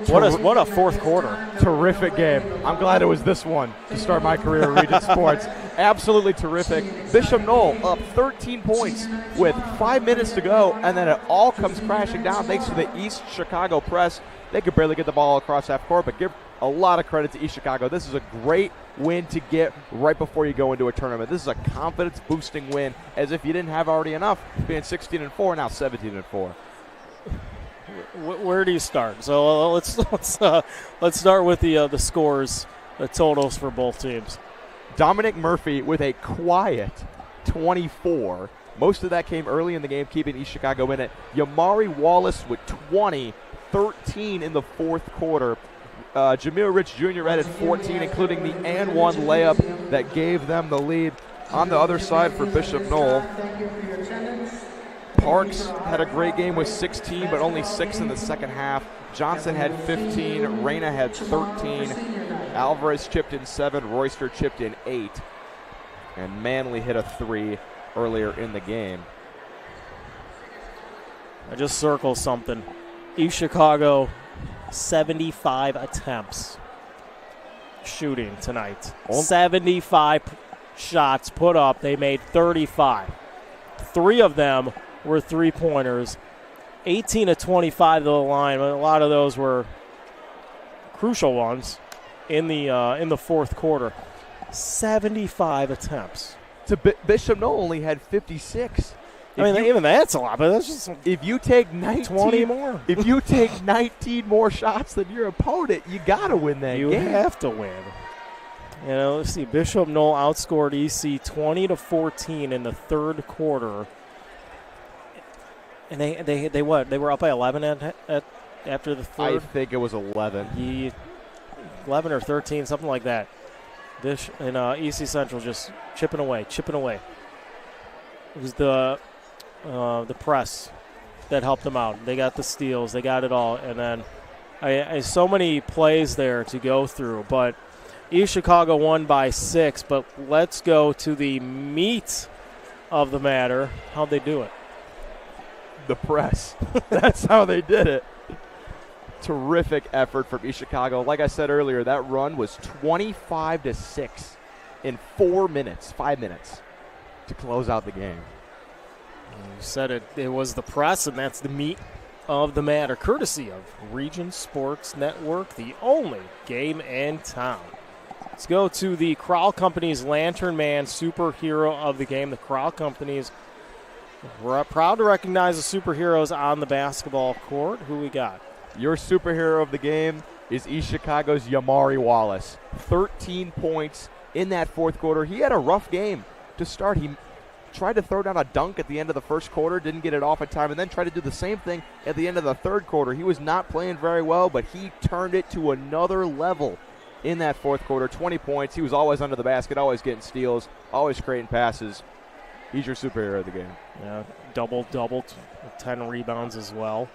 What a fourth quarter. Terrific game. I'm glad it was this one to start my career in Region Sports. Absolutely terrific. Bishop Noll up 13 points with 5 minutes to go, and then it all comes crashing down thanks to the East Chicago press. They could barely get the ball across half court, but give a lot of credit to East Chicago. This is a great win to get right before you go into a tournament. This is a confidence-boosting win, as if you didn't have already enough, being 16-4, now 17-4. Where do you start? So let's start with the scores, the totals for both teams. Dominic Murphy with a quiet 24. Most of that came early in the game, keeping East Chicago in it. Yamari Wallace with 20, 13 in the fourth quarter. Jamil Rich Jr. added 14, including the and one layup that gave them the lead. On the other side for Bishop Noll, Parks had a great game with 16, but only 6 in the second half. Johnson had 15, Reyna had 13, Alvarez chipped in 7, Royster chipped in 8, and Manley hit a 3 earlier in the game. I just circled something. East Chicago, 75 attempts shooting tonight. 75 shots put up. They made 35. 3 of them were three-pointers. 18 of 25 to the line, but a lot of those were crucial ones in the fourth quarter. 75 attempts. Bishop Noll only had 56. Even that's a lot, but that's just if you take 20 more. If you take 19 more shots than your opponent, you got to win that game. You have to win. Let's see. Bishop Noll outscored EC 20-14 in the third quarter. And they what? They were up by 11 after the third? I think it was 11. 11 or 13, something like that. And EC Central just chipping away. It was the press that helped them out. They got the steals. They got it all. And then I so many plays there to go through. But East Chicago won by 6. But let's go to the meat of the matter. How'd they do it? The press. That's how they did it. Terrific effort from East Chicago. Like I said earlier, that run was 25-6 in 5 minutes to close out the game. You said it was the press, and that's the meat of the matter, courtesy of Region Sports Network, the only game in town. Let's go to the Crowell Company's Lantern Man superhero of the game. The Crowell Company's We're proud to recognize the superheroes on the basketball court. Who we got? Your superhero of the game is East Chicago's Yamari Wallace. 13 points in that fourth quarter. He had a rough game to start. He tried to throw down a dunk at the end of the first quarter, didn't get it off in time, and then tried to do the same thing at the end of the third quarter. He was not playing very well, but he turned it to another level in that fourth quarter. 20 points. He was always under the basket, always getting steals, always creating passes. He's your superhero of the game. Yeah, double, 10 rebounds as well.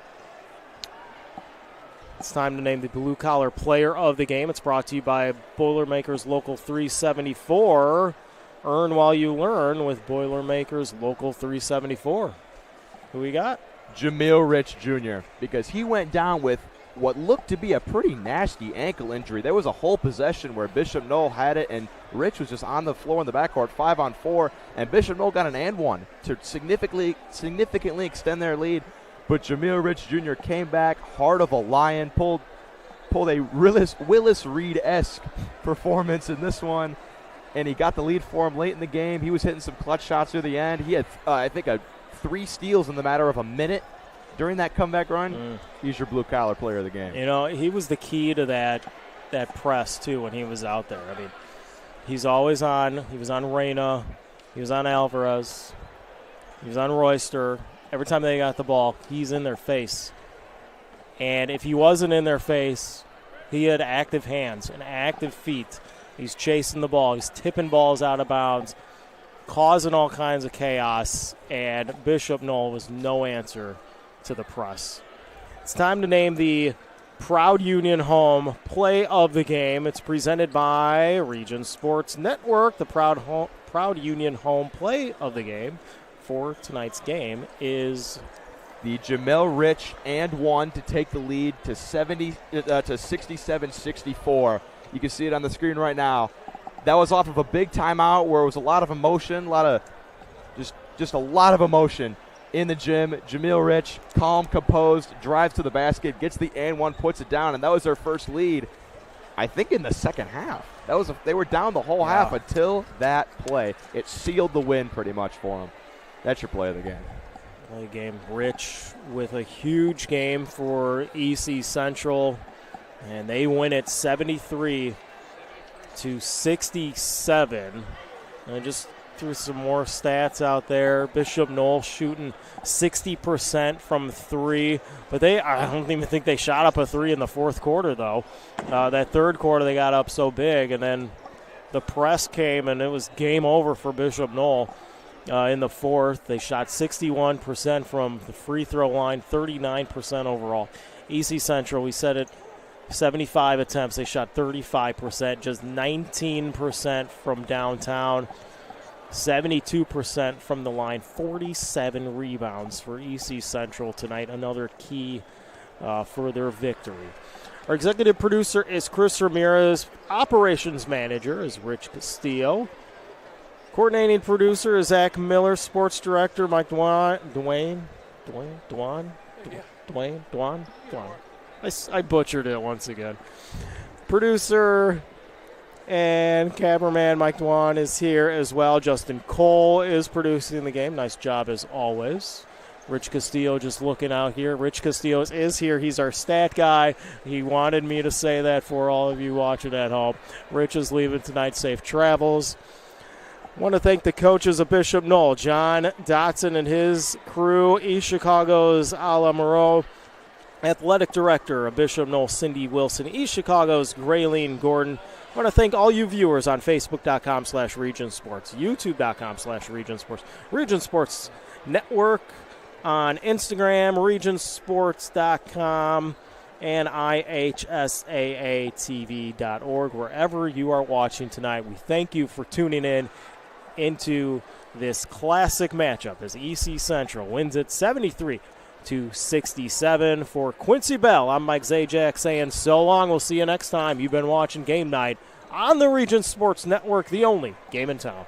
It's time to name the blue-collar player of the game. It's brought to you by Boilermakers Local 374. Earn while you learn with Boilermakers Local 374. Who we got? Jamil Rich Jr., because he went down with what looked to be a pretty nasty ankle injury. There was a whole possession where Bishop Noll had it, and Rich was just on the floor in the backcourt, 5-on-4, and Bishop Noll got an and one to significantly extend their lead. But Jamil Rich Jr. came back, heart of a lion, pulled a Willis Reed-esque performance in this one, and he got the lead for him late in the game. He was hitting some clutch shots near the end. He had, I think, 3 steals in the matter of a minute during that comeback run. He's your blue-collar player of the game. You know, he was the key to that press, too, when he was out there. I mean, he's always on. He was on Reyna. He was on Alvarez. He was on Royster. Every time they got the ball, he's in their face. And if he wasn't in their face, he had active hands and active feet. He's chasing the ball. He's tipping balls out of bounds, causing all kinds of chaos. And Bishop Noll was no answer to the press. It's time to name the Proud Union Home Play of the Game. It's presented by Region Sports Network. The Proud Union Home Play of the Game for tonight's game is the Jamil Rich and 1 to take the lead to 67-64. You can see it on the screen right now. That was off of a big timeout where it was a lot of emotion, just a lot of emotion in the gym. Jamil Rich, calm, composed, drives to the basket, gets the and 1, puts it down, and that was their first lead, I think, in the second half. They were down the whole half until that play. It sealed the win pretty much for them. That's your play of the game. Play game. Rich with a huge game for EC Central, and they win it 73-67. And I just threw some more stats out there. Bishop Noll shooting 60% from 3, but I don't even think they shot up a 3 in the fourth quarter, though. That third quarter they got up so big, and then the press came, and it was game over for Bishop Noll. In the fourth, they shot 61% from the free throw line, 39% overall. EC Central, we said it, 75 attempts. They shot 35%, just 19% from downtown, 72% from the line, 47 rebounds for EC Central tonight. Another key for their victory. Our executive producer is Chris Ramirez. Operations manager is Rich Castillo. Coordinating producer is Zach Miller. Sports director Mike Dwayne. I butchered it once again. Producer and cameraman Mike Dwan is here as well. Justin Cole is producing the game. Nice job as always. Rich Castillo just looking out here. Rich Castillo is here. He's our stat guy. He wanted me to say that for all of you watching at home. Rich is leaving tonight. Safe travels. I want to thank the coaches of Bishop Noll, John Dotson and his crew, East Chicago's Ala Moreau, athletic director of Bishop Noll, Cindy Wilson, East Chicago's Graylene Gordon. I want to thank all you viewers on Facebook.com/Region Sports, YouTube.com/Region Sports, Region Sports Network on Instagram, regionsports.com, and IHSAATV.org. Wherever you are watching tonight, we thank you for tuning in into this classic matchup as EC Central wins it 73-67. For Quincy Bell, I'm Mike Zajac saying so long. We'll see you next time. You've been watching Game Night on the Region Sports Network, the only game in town.